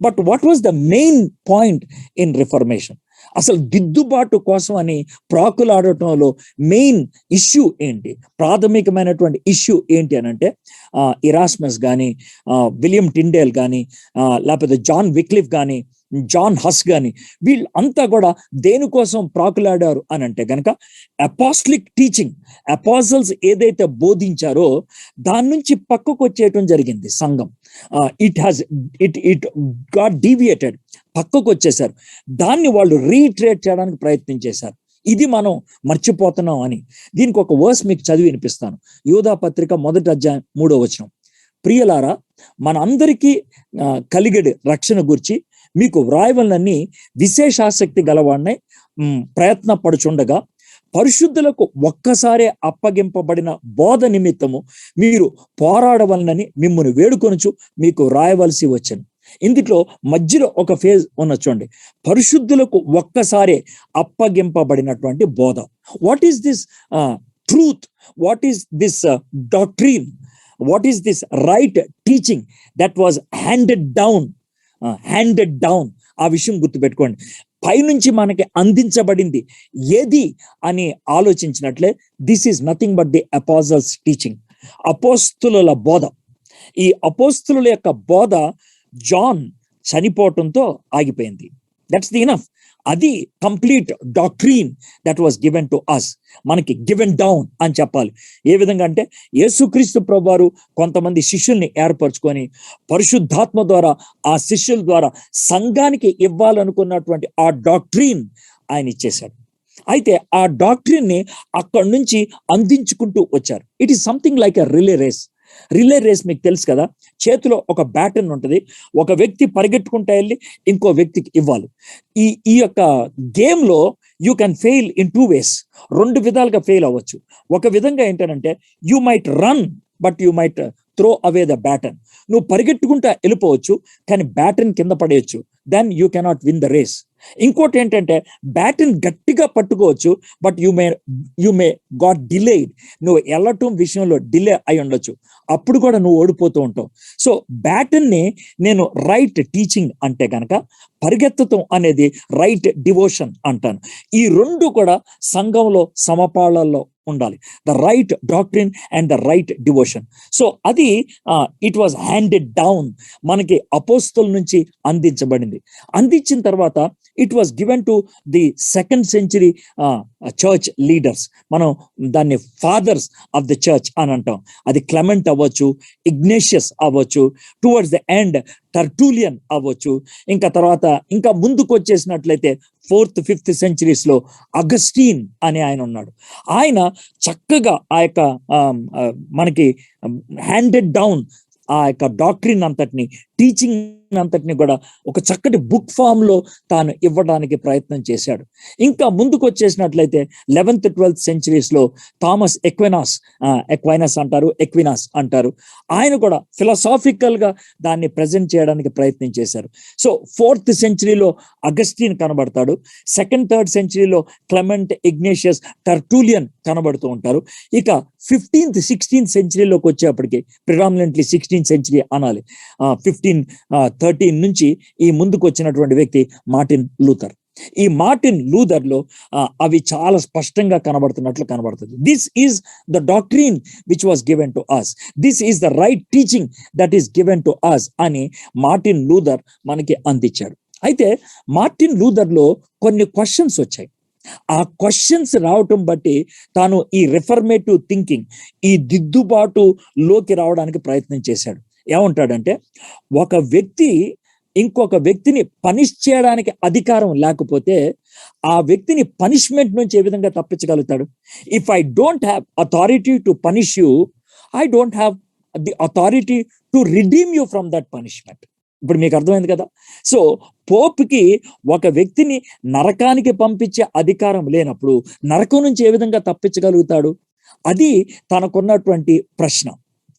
But what was the main point in reformation? అసలు దిద్దుబాటు కోసం అని ప్రాకులాడటంలో మెయిన్ ఇష్యూ ఏంటి, ప్రాథమికమైనటువంటి ఇష్యూ ఏంటి అని అంటే ఇరాస్మస్ కానీ, విలియం టిండేల్ కానీ, లేకపోతే జాన్ విక్లిఫ్ కానీ, జాన్ హస్ కానీ, వీళ్ళంతా కూడా దేనికోసం ప్రాకులాడారు అని అంటే కనుక అపాస్టలిక్ టీచింగ్, అపాసల్స్ ఏదైతే బోధించారో దాని నుంచి పక్కకు వచ్చేయటం జరిగింది సంఘం. ఇట్ గాట్ డీవియేటెడ్, పక్కకు వచ్చేసారు. దాన్ని వాళ్ళు రీట్రేట్ చేయడానికి ప్రయత్నం చేశారు. ఇది మనం మర్చిపోతున్నాం అని. దీనికి ఒక వర్స్ మీకు చదివి వినిపిస్తాను. యూదా పత్రిక 1వ అధ్యాయం 3వ వచనం. ప్రియలారా, మన అందరికీ కలిగడి రక్షణ గురించి మీకు వ్రాయవలనని విశేషాసక్తి గలవాడినై ప్రయత్న పడుచుండగా పరిశుద్ధులకు ఒక్కసారే అప్పగింపబడిన బోధ నిమిత్తము మీరు పోరాడవలనని మిమ్మల్ని వేడుకొనుచు మీకు వ్రాయవలసి వచ్చను. ఇందులో మధ్యలో ఒక ఫేజ్ ఉన్న చూడండి, పరిశుద్ధులకు ఒక్కసారే అప్పగింపబడినటువంటి బోధ. What is this truth? What is this doctrine? What is this right teaching that was handed down? ఆ విషయం గుర్తుపెట్టుకోండి. పైనుంచి మనకి అందించబడింది ఏది అని ఆలోచించినట్లే this is nothing but the apostles teaching, అపోస్తుల బోధ. ఈ అపోస్తుల యొక్క బోధ జాన్ చనిపోవటంతో ఆగిపోయింది. That's the enough. అది complete doctrine that was given to us. మనకి గివెన్ డౌన్ అని చెప్పాలి. ఏ విధంగా అంటే యేసుక్రీస్తు ప్రభువారు కొంతమంది శిష్యుల్ని ఏర్పరచుకొని పరిశుద్ధాత్మ ద్వారా ఆ శిష్యుల ద్వారా సంఘానికి ఇవ్వాలనుకున్నటువంటి ఆ డాక్ట్రీన్ ఆయన ఇచ్చేశాడు. అయితే ఆ డాక్ట్రీన్ ని అక్కడి నుంచి అందించుకుంటూ వచ్చారు. It is something like a relay race. Relay race మీకు తెలుసు కదా, చేతిలో ఒక బ్యాటన్ ఉంటుంది, ఒక వ్యక్తి పరిగెట్టుకుంటూ వెళ్ళి ఇంకో వ్యక్తికి ఇవ్వాలి. ఈ యొక్క గేమ్ లో you can fail in 2 ways. 2 విధాలుగా ఫెయిల్ అవ్వచ్చు. ఒక విధంగా ఏంటంటే you might run but you might throw away the baton. నువ్వు పరిగెట్టుకుంటా వెళ్ళిపోవచ్చు, కానీ బ్యాటన్ కింద పడేయచ్చు. Then you cannot win the race. ఇంకోటి ఏంటంటే బ్యాటన్ గట్టిగా పట్టుకోవచ్చు, but you may got delayed. నువ్వు వెళ్ళటం విషయంలో డిలే అయి ఉండొచ్చు, అప్పుడు కూడా నువ్వు ఓడిపోతూ ఉంటావు. సో బ్యాటన్ని నేను రైట్ టీచింగ్ అంటే కనుక పరిగెత్తటం అనేది రైట్ డివోషన్ అంటాను. ఈ 2 కూడా సంఘంలో సమపాళల్లో ఉండాలి. The right doctrine and the right devotion. So అది ఇట్ వాజ్ హ్యాండెడ్ డౌన్, మనకి అపోస్తల నుంచి అందించబడింది. అందించిన తర్వాత it was given to the 2nd century church leaders. మనం దాన్ని ఫాదర్స్ ఆఫ్ ది చర్చ్ అని అంటాం. అది క్లెమెంట్ అవ్వచ్చు, ఇగ్నేషియస్ అవ్వచ్చు, టువర్డ్స్ ద ఎండ్ టర్టూలియన్ అవ్వచ్చు. ఇంకా తర్వాత ఇంకా ముందుకు వచ్చేసినట్లయితే 4th 5th centuries లో అగస్టీన్ అనే ఆయన ఉన్నాడు. ఆయన చక్కగా ఆ యొక్క మనకి హ్యాండెడ్ డౌన్ ఆ యొక్క డాక్ట్రిన్ అంతటిని, టీచింగ్ అంతటిని కూడా ఒక చక్కటి బుక్ ఫామ్ లో తాను ఇవ్వడానికి ప్రయత్నం చేశాడు. ఇంకా ముందుకు వచ్చేసినట్లయితే 11th 12th centuries లో థామస్ ఎక్వైనస్ అంటారు. ఆయన కూడా ఫిలాసాఫికల్ గా దాన్ని ప్రజెంట్ చేయడానికి ప్రయత్నం చేశారు. సో 4th centuryలో అగస్టిన్ కనబడతాడు. 2nd 3rd centuryలో క్లెమెంట్, ఇగ్నేషియస్, టర్టూలియన్ కనబడుతూ ఉంటారు. ఇక 15th 16th centuryలోకి వచ్చేప్పటికి, ప్రిడామినెంట్లీ 16th century అనాలి, 1513 నుంచి ఈ ముందుకు వచ్చినటువంటి వ్యక్తి మార్టిన్ లూథర్. ఈ మార్టిన్ లూథర్ లో అవి చాలా స్పష్టంగా కనబడుతుంది. This is the doctrine which was given to us, this is the right teaching that is given to us అని మార్టిన్ లూథర్ మనకి అందించాడు. అయితే మార్టిన్ లూథర్ లో కొన్ని క్వశ్చన్స్ వచ్చాయి. ఆ క్వశ్చన్స్ రావటం బట్టి తాను ఈ రిఫర్మేటివ్ థింకింగ్, ఈ దిద్దుబాటులోకి రావడానికి ప్రయత్నం చేశాడు. ఏమంటాడంటే, ఒక వ్యక్తి ఇంకొక వ్యక్తిని పనిష్ చేయడానికి అధికారం లేకపోతే ఆ వ్యక్తిని పనిష్మెంట్ నుంచి ఏ విధంగా తప్పించగలుగుతాడు? If I don't have authority to punish you, I don't have the authority to redeem you from that punishment. ఇప్పుడు మీకు అర్థమైంది కదా. సో పోప్కి ఒక వ్యక్తిని నరకానికి పంపించే అధికారం లేనప్పుడు నరకం నుంచి ఏ విధంగా తప్పించగలుగుతాడు? అది తనకున్నటువంటి ప్రశ్న.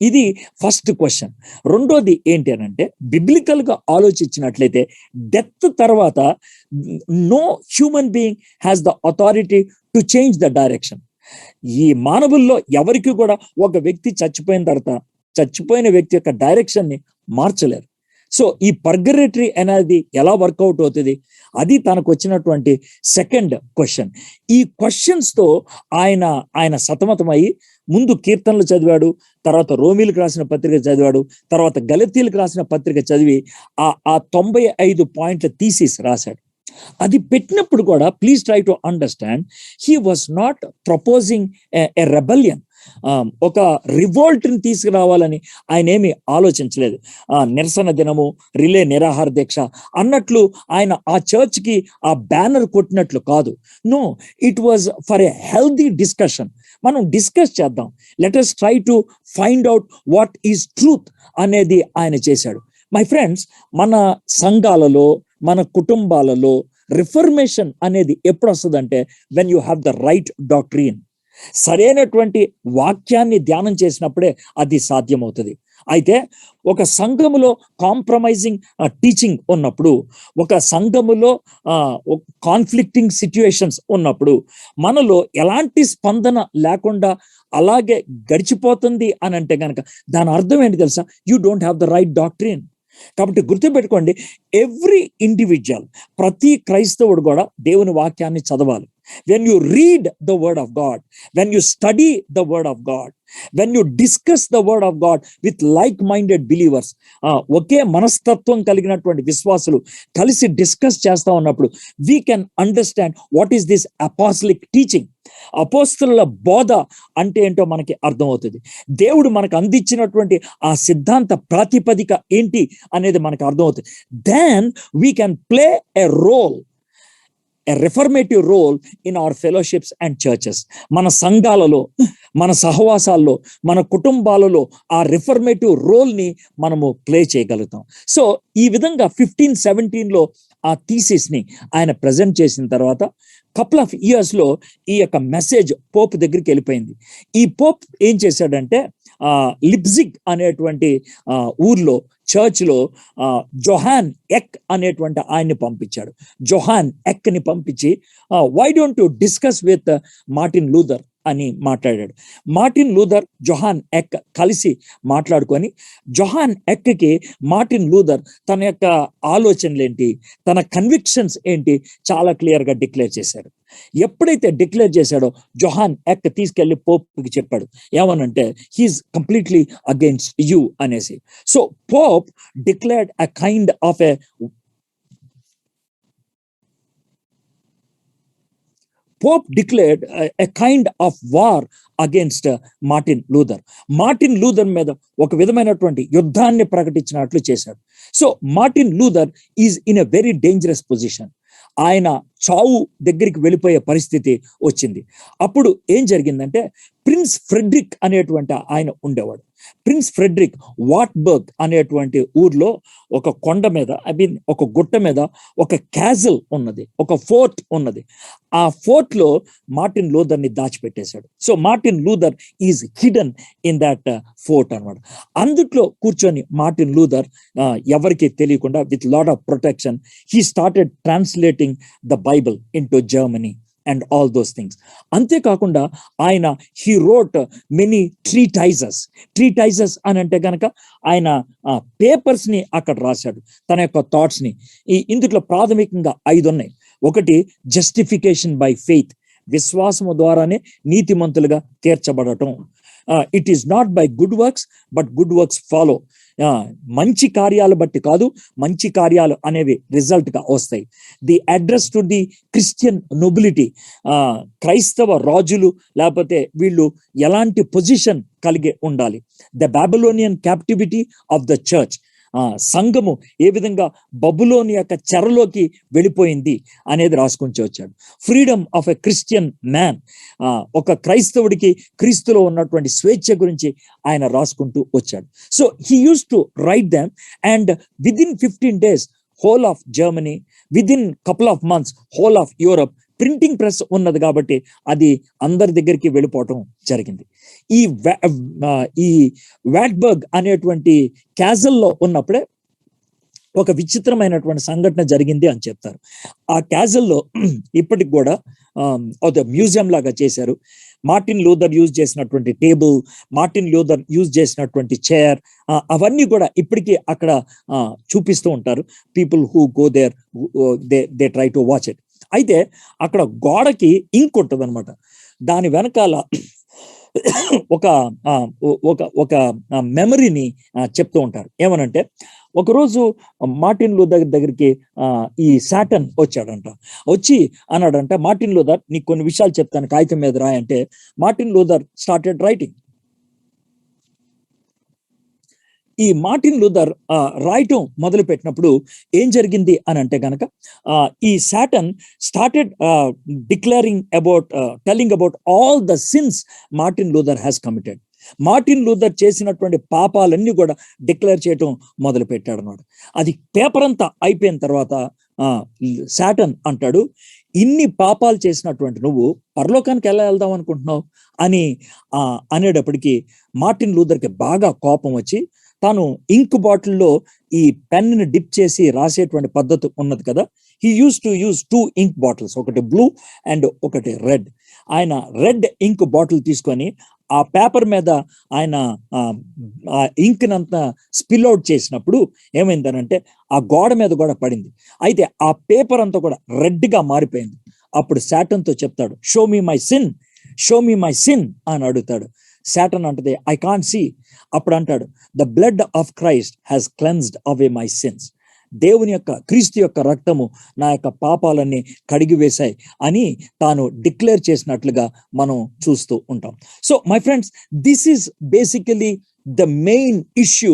ఇది ఫస్ట్ క్వశ్చన్. రెండోది ఏంటి అని అంటే, బిబ్లికల్ గా ఆలోచించినట్లయితే డెత్ తర్వాత no human being has the authority to change the direction. ఈ మానవుల్లో ఎవరికి కూడా ఒక వ్యక్తి చచ్చిపోయిన తర్వాత చచ్చిపోయిన వ్యక్తి యొక్క డైరెక్షన్ ని మార్చలేరు. సో ఈ పర్గరేటరీ అనేది ఎలా వర్కౌట్ అవుతుంది? అది తనకు వచ్చినటువంటి సెకండ్ క్వశ్చన్. ఈ క్వశ్చన్స్ తో ఆయన సతమతమయ్యి ముందు కీర్తనలు చదివాడు, తర్వాత రోమీలకు రాసిన పత్రిక చదివాడు, తర్వాత గలతీలకు రాసిన పత్రిక చదివి ఆ 95 పాయింట్ల థీసిస్ రాశాడు. అది పెట్టినప్పుడు కూడా please try to understand, he was not proposing a rebellion. ఒక రివోల్ట్ని తీసుకురావాలని ఆయన ఏమి ఆలోచించలేదు. నిరసన దినము, రిలే నిరాహార దీక్ష అన్నట్లు ఆయన ఆ చర్చ్కి ఆ బ్యానర్ కొట్టినట్లు కాదు. No, it was for a healthy discussion. మనం డిస్కస్ చేద్దాం, let us try to find out what is truth అనేది ఆయన చేశాడు. మై ఫ్రెండ్స్, మన సంఘాలలో, మన కుటుంబాలలో రిఫర్మేషన్ అనేది ఎప్పుడు వస్తుందంటే, when you have the right doctrine. సరైనటువంటి వాక్యాన్ని ధ్యానం చేసినప్పుడే అది సాధ్యమవుతుంది. అయితే ఒక సంఘములో కాంప్రమైజింగ్ టీచింగ్ ఉన్నప్పుడు, ఒక సంఘములో కాన్ఫ్లిక్టింగ్ సిచ్యుయేషన్స్ ఉన్నప్పుడు, మనలో ఎలాంటి స్పందన లేకుండా అలాగే గడిచిపోతుంది అని అంటే కనుక దాని అర్థం ఏంటి తెలుసా? You don't have the right doctrine. కాబట్టి గుర్తుపెట్టుకోండి, ఎవ్రీ ఇండివిజువల్, ప్రతి క్రైస్తవుడు కూడా దేవుని వాక్యాన్ని చదవాలి. When you read the word of God, when you study the word of God, when you discuss the word of God with like-minded believers, ఒకే మనస్తత్వం కలిగినటువంటి విశ్వాసులు కలిసి డిస్కస్ చేస్తా ఉన్నప్పుడు we can understand what is this apostolic teaching. అపోస్తలుల బోధ అంటే ఏంటో మనకి అర్థమవుతుంది. దేవుడు మనకు అందించినటువంటి ఆ సిద్ధాంత ప్రాతిపదిక ఏంటి అనేది మనకు అర్థమవుతుంది. Then we can play a role a reformative role in our fellowships and churches. మన సంఘాలలో, మన సహవాసాల్లో, మన కుటుంబాలలో ఆ రిఫర్మేటివ్ రోల్ని మనము ప్లే చేయగలుగుతాం. సో ఈ విధంగా 1517లో ఆ థీసిస్ని ఆయన ప్రజెంట్ చేసిన తర్వాత కపుల్ ఆఫ్ ఇయర్స్లో ఈ యొక్క మెసేజ్ పోప్ దగ్గరికి వెళ్ళిపోయింది. ఈ పోప్ ఏం చేశాడంటే లిప్జిగ్ అనేటువంటి ఊర్లో చర్చ్లో జొహాన్ ఎక్ అనేటువంటి ఆయన్ని పంపించాడు. జొహాన్ ఎక్ని పంపించి why don't you discuss with Martin Luther అని మాట్లాడాడు. మార్టిన్ లూథర్, జొహాన్ ఎక్ కలిసి మాట్లాడుకొని జొహాన్ ఎక్కి మార్టిన్ లూథర్ తన యొక్క ఆలోచనలు ఏంటి, తన కన్విక్షన్స్ ఏంటి చాలా క్లియర్గా డిక్లేర్ చేశాడు. ఎప్పుడైతే డిక్లేర్ చేశాడో జొహాన్ ఎక్ తీసుకెళ్లి పోప్కి చెప్పాడు. ఏమనంటే హీఈస్ కంప్లీట్లీ అగైన్స్ యూ అనేసి. So Pope declared a kind of Pope declared a kind of war against Martin Luther. Martin Luther మీద ఒక విధమైనటువంటి యుద్ధాన్ని ప్రకటించినట్లు చేశాడు. So Martin Luther is in a very dangerous position. ఆయన చావు దగ్గరికి వెళ్ళిపోయే పరిస్థితి వచ్చింది. అప్పుడు ఏం జరిగిందంటే ప్రిన్స్ ఫ్రెడ్రిక్ అనేటువంటి ఆయన ఉండేవాడు. ప్రిన్స్ ఫ్రెడ్రిక్ వాట్బర్గ్ అనేటువంటి ఊర్లో ఒక కొండ మీద, ఒక గుట్ట మీద ఒక క్యాజల్ ఉన్నది, ఒక ఫోర్ట్ ఉన్నది. ఆ ఫోర్ట్ లో మార్టిన్ లూథర్ని దాచిపెట్టేశాడు. So Martin Luther is hidden in that fort అనమాట. అందుట్లో కూర్చొని మార్టిన్ లూథర్ ఎవరికి తెలియకుండా with lot of protection he started translating the Bible into Germany and all those things. అంతేకాకుండా ఆయన హీ రోట్ మెనీ ట్రీటైజెస్ అని అంటే కనుక ఆయన పేపర్స్ని అక్కడ రాశాడు, తన యొక్క థాట్స్ని. ఇందులో ప్రాథమికంగా 5 ఉన్నాయి. ఒకటి జస్టిఫికేషన్ బై ఫెయిత్, విశ్వాసము ద్వారానే నీతిమంతులుగా తీర్చబడటం. It is not by good works but good works follow. మంచి కార్యాలు బట్టి కాదు, మంచి కార్యాలు అనేవి రిజల్ట్ గా వస్తాయి. The address to the Christian nobility, క్రైస్తవ రాజులు లేకపోతే వీళ్ళు ఎలాంటి పొజిషన్ కలిగి ఉండాలి. The Babylonian captivity of the church, సంఘము ఏ విధంగా బబులోని యొక్క చెరలోకి వెళ్ళిపోయింది అనేది రాసుకుంటూ వచ్చాడు. Freedom of a Christian man, ఒక క్రైస్తవుడికి క్రీస్తులో ఉన్నటువంటి స్వేచ్ఛ గురించి ఆయన రాసుకుంటూ వచ్చాడు. So he use to write them and within 15 days whole of Germany, within couple of months whole of Europe. Printing press ఉన్నది కాబట్టి అది అందరి దగ్గరికి వెళ్ళిపోవటం జరిగింది. ఈ వాట్బర్గ్ అనేటువంటి క్యాజల్లో ఉన్నప్పుడే ఒక విచిత్రమైనటువంటి సంఘటన జరిగింది అని చెప్తారు. ఆ క్యాజల్లో ఇప్పటికి కూడా ఒక మ్యూజియం లాగా చేశారు. మార్టిన్ లూథర్ యూజ్ చేసినటువంటి టేబుల్, మార్టిన్ లూథర్ యూజ్ చేసినటువంటి చైర్, అవన్నీ కూడా ఇప్పటికీ అక్కడ చూపిస్తూ ఉంటారు. People who go there they try to watch it. అయితే అక్కడ గోడకి ఇంక్ ఉంటుంది అనమాట. దాని వెనకాల ఒక ఒక మెమరీని చెప్తూ ఉంటారు. ఏమనంటే ఒకరోజు మార్టిన్ లూథర్ దగ్గరికి ఈ సాటన్ వచ్చాడంట. వచ్చి అన్నాడంట, మార్టిన్ లూథర్ నీకు కొన్ని విషయాలు చెప్తాను, కాగితం మీద రాయి అంటే మార్టిన్ లూథర్ స్టార్టెడ్ రైటింగ్. ఈ మార్టిన్ లూథర్ రాయటం మొదలు పెట్టినప్పుడు ఏం జరిగింది అని అంటే కనుక ఈ Satan started declaring about telling about all the sins Martin Luther has committed. Martin Luther చేసినటువంటి పాపాలన్నీ కూడా డిక్లేర్ చేయటం మొదలు పెట్టాడు అన్నమాట. అది పేపర్ అంతా అయిపోయిన తర్వాత సాటన్ అంటాడు, ఇన్ని పాపాలు చేసినటువంటి నువ్వు పరలోకానికి ఎలా వెళ్దాం అనుకుంటున్నావు అని అనేటప్పటికీ మార్టిన్ లూథర్కి బాగా కోపం వచ్చి తాను ఇంక్ బాటిల్లో ఈ పెన్ని డిప్ చేసి రాసేటువంటి పద్ధతి ఉన్నది కదా, he use to use 2 ink bottles, ఒకటి బ్లూ అండ్ ఒకటి రెడ్. ఆయన రెడ్ ఇంక్ బాటిల్ తీసుకొని ఆ పేపర్ మీద ఆయన ఇంక్ నంతా స్పిల్ అవుట్ చేసినప్పుడు ఏమైందనంటే ఆ గోడ మీద కూడా పడింది. అయితే ఆ పేపర్ అంతా కూడా రెడ్గా మారిపోయింది. అప్పుడు సాటన్తో చెప్తాడు, షో మీ మై సిన్ అని అడుగుతాడు. సాటన్ అంటది, ఐ కాంట్ సీ. అప్పుడు అంటాడు, the blood of Christ has cleansed away my sins. దేవుని యొక్క క్రీస్తు యొక్క రక్తము నా యొక్క పాపాలన్నీ కడిగివేశాయి అని తాను డిక్లేర్ చేసినట్లుగా మనం చూస్తూ ఉంటాం. So my friends, this is basically the main issue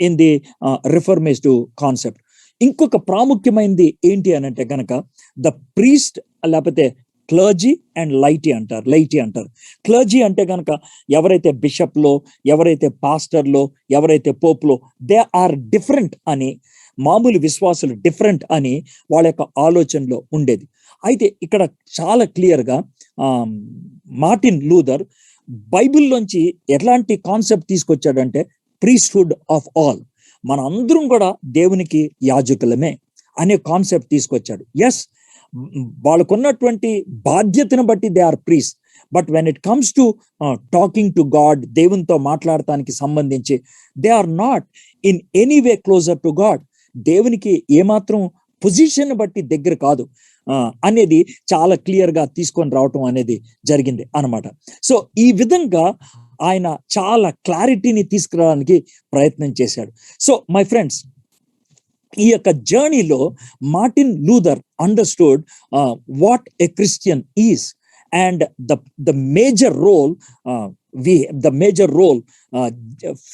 in the reformative concept. ఇంకొక ప్రాముఖ్యమైనది ఏంటి అని అంటే కనుక ద ప్రీస్ట్, లేకపోతే క్లర్జీ అండ్ లైటీ అంటారు. క్లర్జీ అంటే కనుక ఎవరైతే బిషప్లో, ఎవరైతే పాస్టర్లో, ఎవరైతే పోప్లో, దే ఆర్ డిఫరెంట్ అని, మామూలు విశ్వాసులు డిఫరెంట్ అని వాళ్ళ యొక్క ఆలోచనలో ఉండేది. అయితే ఇక్కడ చాలా క్లియర్గా మార్టిన్ లూథర్ బైబిల్లోంచి ఎట్లాంటి కాన్సెప్ట్ తీసుకొచ్చాడంటే ప్రీస్ట్హుడ్ ఆఫ్ ఆల్, మన అందరం కూడా దేవునికి యాజకులమే అనే కాన్సెప్ట్ తీసుకొచ్చాడు. ఎస్, వాళ్ళకున్నటువంటి బాధ్యతను బట్టి they are priest, but when it comes to talking to God, దేవునితో మాట్లాడటానికి సంబంధించి they are not in any way closer to God. దేవునికి ఏమాత్రం పొజిషన్ బట్టి దగ్గర కాదు అనేది చాలా క్లియర్గా తీసుకొని రావటం అనేది జరిగింది అన్నమాట. సో ఈ విధంగా ఆయన చాలా క్లారిటీని తీసుకురావడానికి ప్రయత్నం చేశాడు. సో మై ఫ్రెండ్స్, ఈ యొక్క జర్నీలో Martin Luther understood what a Christian is and the major role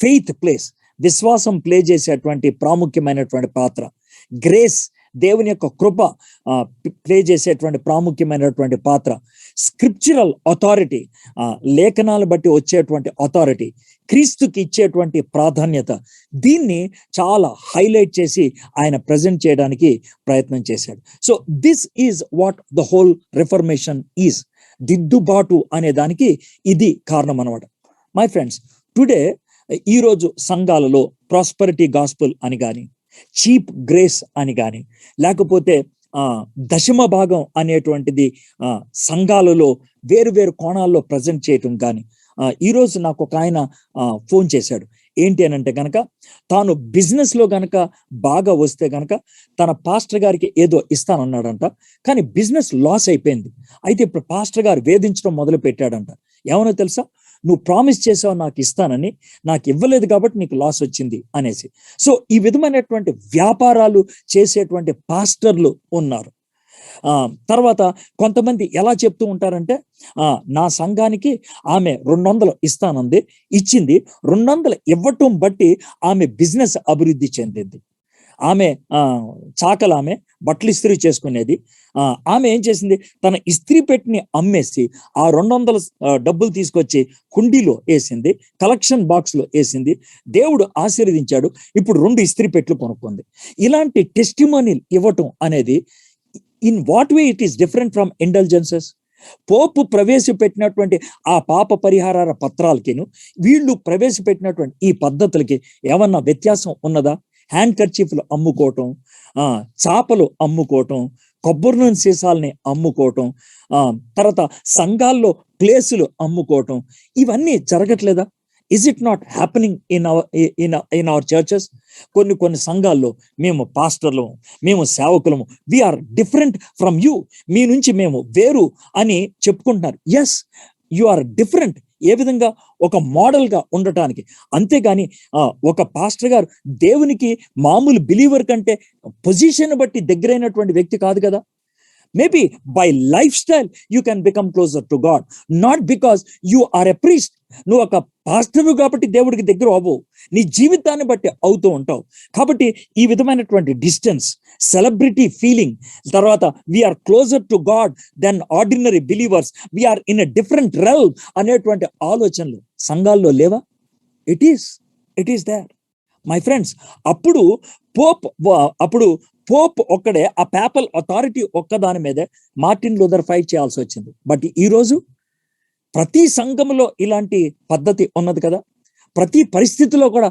faith plays, విశ్వాసం ప్లే చేసేటువంటి ప్రాముఖ్యమైనటువంటి పాత్ర, గ్రేస్, దేవుని యొక్క కృప ప్లే చేసేటువంటి ప్రాముఖ్యమైనటువంటి పాత్ర, స్క్రిప్చురల్ అథారిటీ, లేఖనాలు బట్టి వచ్చేటువంటి అథారిటీ, క్రీస్తుకి ఇచ్చేటువంటి ప్రాధాన్యత, దీన్ని చాలా హైలైట్ చేసి ఆయన ప్రజెంట్ చేయడానికి ప్రయత్నం చేశాడు. So this is what the whole reformation is. దిద్దుబాటు అనే దానికి ఇది కారణం అనమాట. మై ఫ్రెండ్స్, టుడే ఈరోజు సంఘాలలో ప్రాస్పరిటీ గాస్పుల్ అని కానీ, చీప్ గ్రేస్ అని కానీ, లేకపోతే దశమ భాగం అనేటువంటిది సంఘాలలో వేరు వేరు కోణాల్లో ప్రజెంట్ చేయటం కానీ, ఈరోజు నాకు ఒక ఆయన ఫోన్ చేశాడు. ఏంటి అని అంటే కనుక తాను బిజినెస్లో కనుక బాగా వస్తే కనుక తన పాస్టర్ గారికి ఏదో ఇస్తానన్నాడంట, కానీ బిజినెస్ లాస్ అయిపోయింది. అయితే ఇప్పుడు పాస్టర్ గారు వేధించడం మొదలు పెట్టాడంట. ఏమన్నా తెలుసా, నువ్వు ప్రామిస్ చేసావు నాకు ఇస్తానని, నాకు ఇవ్వలేదు కాబట్టి నీకు లాస్ వచ్చింది అనేసి. సో ఈ విధమైనటువంటి వ్యాపారాలు చేసేటువంటి పాస్టర్లు ఉన్నారు. తర్వాత కొంతమంది ఎలా చెప్తూ ఉంటారంటే, నా సంఘానికి ఆమె 200 ఇస్తానంది, ఇచ్చింది, 200 ఇవ్వటం బట్టి ఆమె బిజినెస్ అభివృద్ధి చెందింది. ఆమె చాకలామె బట్టలు ఇస్త్రీ చేసుకునేది. ఆమె ఏం చేసింది, తన ఇస్త్రీ పెట్టిని అమ్మేసి ఆ 200 డబ్బులు తీసుకొచ్చి కుండీలో వేసింది, కలెక్షన్ బాక్స్ లో వేసింది. దేవుడు ఆశీర్వదించాడు, ఇప్పుడు 2 ఇస్త్రీ పెట్లు కొనుక్కుంది. ఇలాంటి టెస్టిమోనీలు ఇవ్వటం అనేది in what way it is different from indulgences? Pope ప్రవేశపెట్టినటువంటి ఆ పాప పరిహార పత్రాలకిను వీళ్ళు ప్రవేశపెట్టినటువంటి ఈ పద్ధతులకి ఏమన్నా వ్యత్యాసం ఉన్నదా? హ్యాండ్ కర్చీఫ్లు అమ్ముకోవటం, చాపలు అమ్ముకోవటం, కొబ్బరి నూనె సీసాలని అమ్ముకోవటం, తర్వాత సంఘాల్లో ప్లేసులు అమ్ముకోవటం, ఇవన్నీ జరగట్లేదా? Is it not happening in our churches? కొన్ని సంఘాల్లో మేము పాస్టర్లము, మేము సేవకులము, వీఆర్ డిఫరెంట్ ఫ్రమ్ యూ, మీ నుంచి మేము వేరు అని చెప్పుకుంటున్నారు. Yes, you are different. ఏ విధంగా? ఒక మోడల్గా ఉండటానికి. అంతేగాని ఒక పాస్టర్ గారు దేవునికి మామూలు బిలీవర్ కంటే పొజిషన్ బట్టి దగ్గరైనటువంటి వ్యక్తి కాదు కదా. Maybe by lifestyle you can become closer to God, not because you are a priest. నువ్వు ఒక పాస్టర్ కాబట్టి దేవుడికి దగ్గర అవ్వవు, నీ జీవితాన్ని బట్టి అవుతూ ఉంటావు. కాబట్టి ఈ విధమైనటువంటి డిస్టెన్స్, సెలబ్రిటీ ఫీలింగ్, తర్వాత we're closer to God then ordinary believers, we're in a different realm అనేటువంటి ఆలోచనలు సంఘాల్లో లేవా? It is there my friends. అప్పుడు పోప్ ఒక్కడే, ఆ పేపల్ అథారిటీ ఒక్కదాని మీదే మార్టిన్ లూథర్ ఫైట్ చేయాల్సి వచ్చింది. బట్ ఈరోజు ప్రతి సంఘంలో ఇలాంటి పద్ధతి ఉన్నది కదా. ప్రతి పరిస్థితిలో కూడా,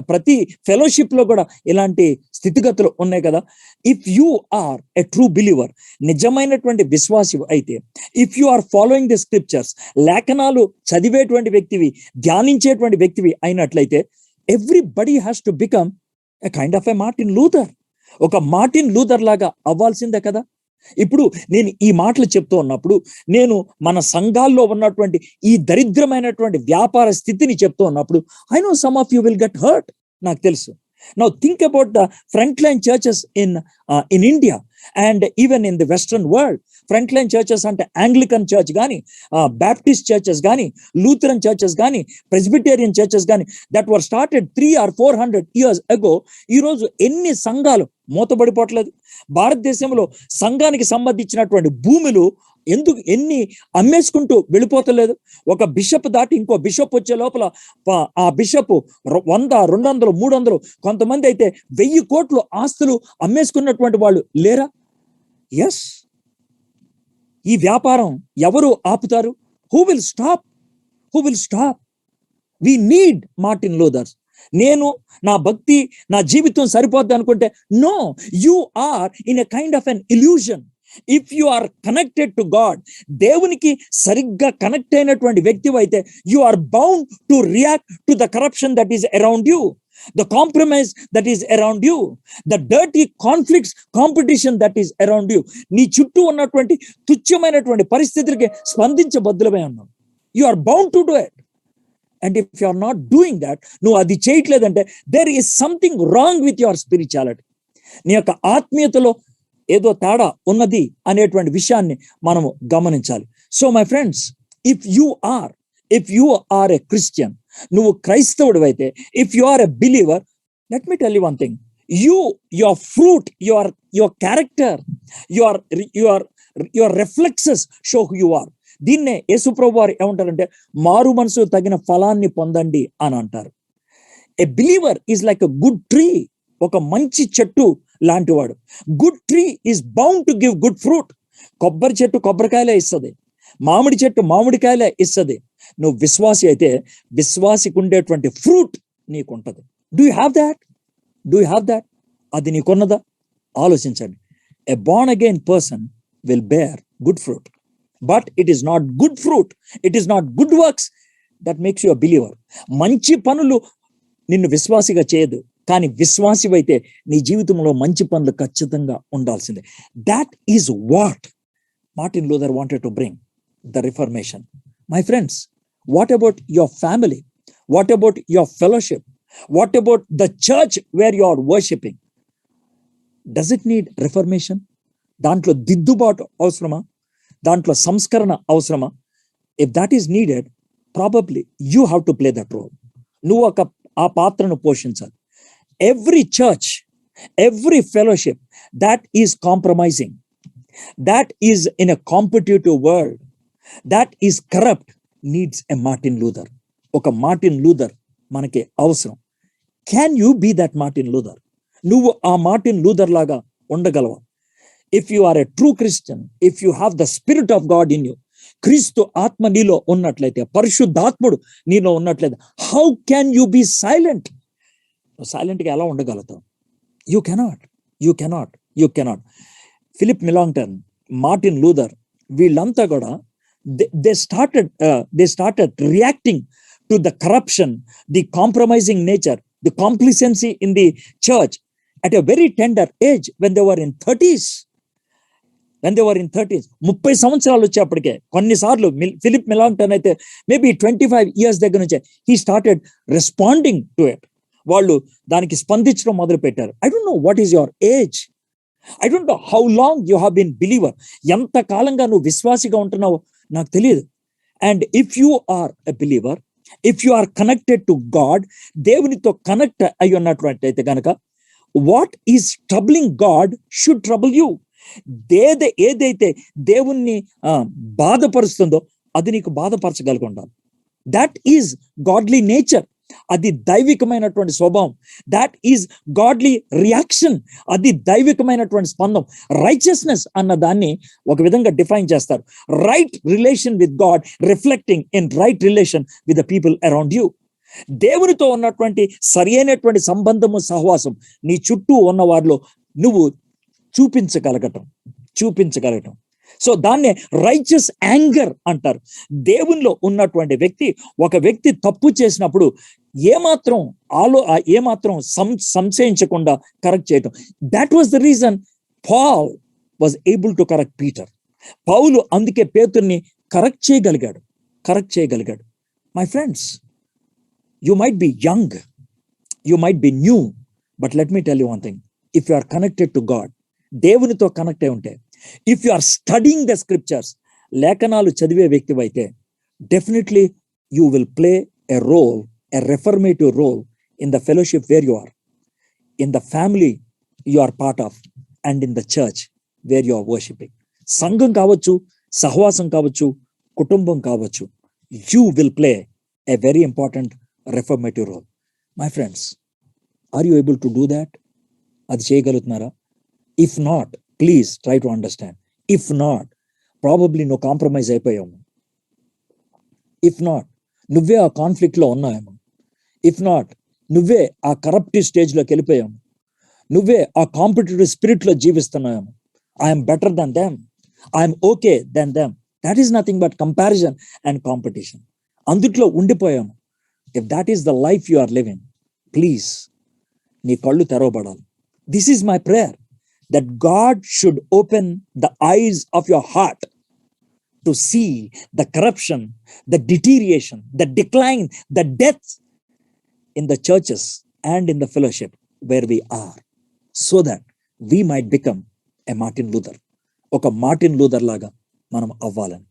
ప్రతి ఫెలోషిప్ లో కూడా ఇలాంటి స్థితిగతులు ఉన్నాయి కదా. If you are a true believer, నిజమైనటువంటి విశ్వాసి అయితే, if you are following the scriptures, లేఖనాలు చదివేటువంటి వ్యక్తివి, ధ్యానించేటువంటి వ్యక్తివి అయినట్లయితే, everybody has to become a kind of a Martin Luther. ఒక మార్టిన్ లూథర్ లాగా అవ్వాల్సిందే కదా. ఇప్పుడు నేను ఈ మాటలు చెప్తూ ఉన్నప్పుడు, నేను మన సంఘాల్లో ఉన్నటువంటి ఈ దరిద్రమైనటువంటి వ్యాపార స్థితిని చెప్తూ ఉన్నప్పుడు, I know some of you will get hurt, నాకు తెలుసు. Now think about the front line churches in India. And even in the western world front line churches అంటే ఆంగ్లికన్ చర్చ్ కానీ, బ్యాప్టిస్ట్ చర్చెస్ కానీ, లూథరన్ చర్చెస్ కానీ, ప్రెస్బిటేరియన్ చర్చెస్ కానీ, that were started 300 or 400 years ago. ఈరోజు ఎన్ని సంఘాలు మూతబడిపోవట్లేదు? భారతదేశంలో సంఘానికి సంబంధించినటువంటి భూములు ఎన్ని అమ్మేసుకుంటూ వెళ్ళిపోతలేదు? ఒక బిషప్ దాటి ఇంకో బిషప్ వచ్చే లోపల ఆ బిషప్ 100, 200, 300, కొంతమంది అయితే 1000 కోట్లు ఆస్తులు అమ్మేసుకున్నటువంటి వాళ్ళు లేరా? ఎస్. ఈ వ్యాపారం ఎవరు ఆపుతారు? Who will stop? We need Martin Luthers. నేను నా భక్తి, నా జీవితం సరిపోద్ది అనుకుంటే, no, you are in a kind of an illusion. If you are connected to God, దేవునికి సరిగ్గా కనెక్ట్ అయినటువంటి వ్యక్తి అయితే, you are bound to react to the corruption that is around you, the compromise that is around you, the dirty conflicts, competition that is around you. నీ చుట్టూ ఉన్నటువంటి తుచ్చమైనటువంటి పరిస్థితులకి స్పందించబద్దులమై ఉన్నావు. You are bound to do it. And if you are not doing that, నువ్వు అది చేయట్లేదంటే, there is something wrong with your spirituality. నీ యొక్క ఆత్మీయతలో ఏదో తేడా ఉన్నది అనేటువంటి విషయాన్ని మనము గమనించాలి. So my friends, if you are a Christian, నువ్వు క్రైస్తవుడు అయితే, if you are a believer, let me tell you one thing, your fruit, your character, your reflexes show who you are. దీన్నే యేసుప్రభు వారు ఏమంటారంటే, మారు మనసు తగిన ఫలాన్ని పొందండి అని అంటారు. A believer is like a good tree, ఒక మంచి చెట్టు లాంటివాడు. Good tree is bound to give good fruit. కొబ్బరి చెట్టు కొబ్బరికాయలే ఇస్తుంది, మామిడి చెట్టు మామిడికాయలే ఇస్తుంది. నువ్వు విశ్వాసి అయితే, విశ్వాసికి ఉండేటువంటి ఫ్రూట్ నీకుంటది. Do you have that? అది నీకున్నదా? ఆలోచించండి. A born again person will bear good fruit, but it is not good fruit, it is not good works that makes you a believer. మంచి పనులు నిన్ను విశ్వాసిగా చేయదు, కానీ విశ్వాసివైతే నీ జీవితంలో మంచి పనులు ఖచ్చితంగా ఉండాల్సిందే. That is what Martin Luther wanted to bring the reformation. My friends, what about your family? What about your fellowship? What about the church where you are worshiping? Does it need reformation? దాంట్లో దిద్దుబాటు అవసరమా? దాంట్లో సంస్కరణ అవసరమా? If that is needed, probably you have to play that role. నువ్వు ఆ పాత్రను పోషించాలి. Every church, every fellowship that is compromising, that is in a competitive world, that is corrupt, needs a Martin Luther. ఒక మార్టిన్ లూథర్ మనకి అవసరం. Can you be that Martin Luther? నువ్వు ఆ మార్టిన్ లూథర్ లాగా ఉండగలవా? If you are a true Christian, if you have the spirit of God in you, క్రీస్తు ఆత్మ నీలో ఉన్నట్లయితే, పరిశుద్ధాత్ముడు నీలో ఉన్నట్లయితే, how can you be silent? సైలెంట్గా ఎలా ఉండగలుగుతావు? You cannot. Philip Melanchthon, Martin Luther, వీళ్ళంతా కూడా they started reacting to the corruption, the compromising nature, the complacency in the church at a very tender age when they were in 30s. 30 సంవత్సరాలు వచ్చేప్పటికే కొన్నిసార్లు ఫిలిప్ మిలాంగ్టన్ అయితే మేబీ 25 years దగ్గర నుంచే he started responding to it. వాళ్ళు దానికి స్పందించడం మొదలు పెట్టారు. I don't know what is your age. I don't know how long you have been believer. ఎంత కాలంగా నువ్వు విశ్వాసిగా ఉంటున్నావో నాకు తెలియదు. And if you are a believer, if you are connected to God, దేవునితో కనెక్ట్ అయి ఉన్నట్లయితే కనుక, what is troubling God should trouble you. ఏదైతే దేవుణ్ణి బాధపరుస్తుందో అది నీకు బాధపరచగలిగి ఉండాలి. దాట్ ఈజ్ గాడ్లీ నేచర్, అది దైవికమైనటువంటి స్వభావం. దాట్ ఈజ్ గాడ్లీ రియాక్షన్, అది దైవికమైనటువంటి స్పందం. రైచియస్నెస్ అన్న దాన్ని ఒక విధంగా డిఫైన్ చేస్తారు. Right relation with God reflecting in right relation with the people around you. దేవునితో ఉన్నటువంటి సరి అయినటువంటి సంబంధము, సహవాసం నీ చుట్టూ ఉన్న వారిలో నువ్వు చూపించగలగటం. సో దాన్నే రైచియస్ యాంగర్ అంటారు. దేవునిలో ఉన్నటువంటి వ్యక్తి, ఒక వ్యక్తి తప్పు చేసినప్పుడు ఏమాత్రం సంశయించకుండా కరెక్ట్ చేయటం. That was the reason Paul was able to correct Peter. పౌలు అందుకే పేతుర్ని కరెక్ట్ చేయగలిగాడు. My friends, you might be young, you might be new, but let me tell you one thing. If you are connected to God, దేవునితో కనెక్ట్ అయి ఉంటే, if you are studying the scriptures, లేఖనాలు చదివే వ్యక్తి అయితే definitely you will play a role, a reformative role in the fellowship where you are, in the family you are part of, and in the church where you are worshipping. సంఘం కావచ్చు, సహవాసం కావచ్చు, కుటుంబం కావచ్చు, you will play a very important reformative role. My friends, are you able to do that? అది చేయగలుగుతున్నారా? If not, please try to understand. If not, probably నువ్వు కాంప్రమైజ్ అయిపోయావు. ఇఫ్ నాట్, నువ్వే ఆ కాన్ఫ్లిక్ట్లో ఉన్నావేమో. ఇఫ్ నాట్, నువ్వే ఆ కరప్టివ్ స్టేజ్లోకి వెళ్ళిపోయాము. నువ్వే ఆ కాంపిటేటివ్ స్పిరిట్లో జీవిస్తున్నావేమో. I'm better than them, I'm okay than them. That is nothing but comparison and competition. అందుట్లో ఉండిపోయాము. If that is the life you are living, please నీ కళ్ళు తెరవబడాలి. This is my prayer, that God should open the eyes of your heart to see the corruption, the deterioration, the decline, the death in the churches and in the fellowship where we are, so that we might become a Martin Luther. ఒక మార్టిన్ లూథర్ లాగా మనం అవ్వాలని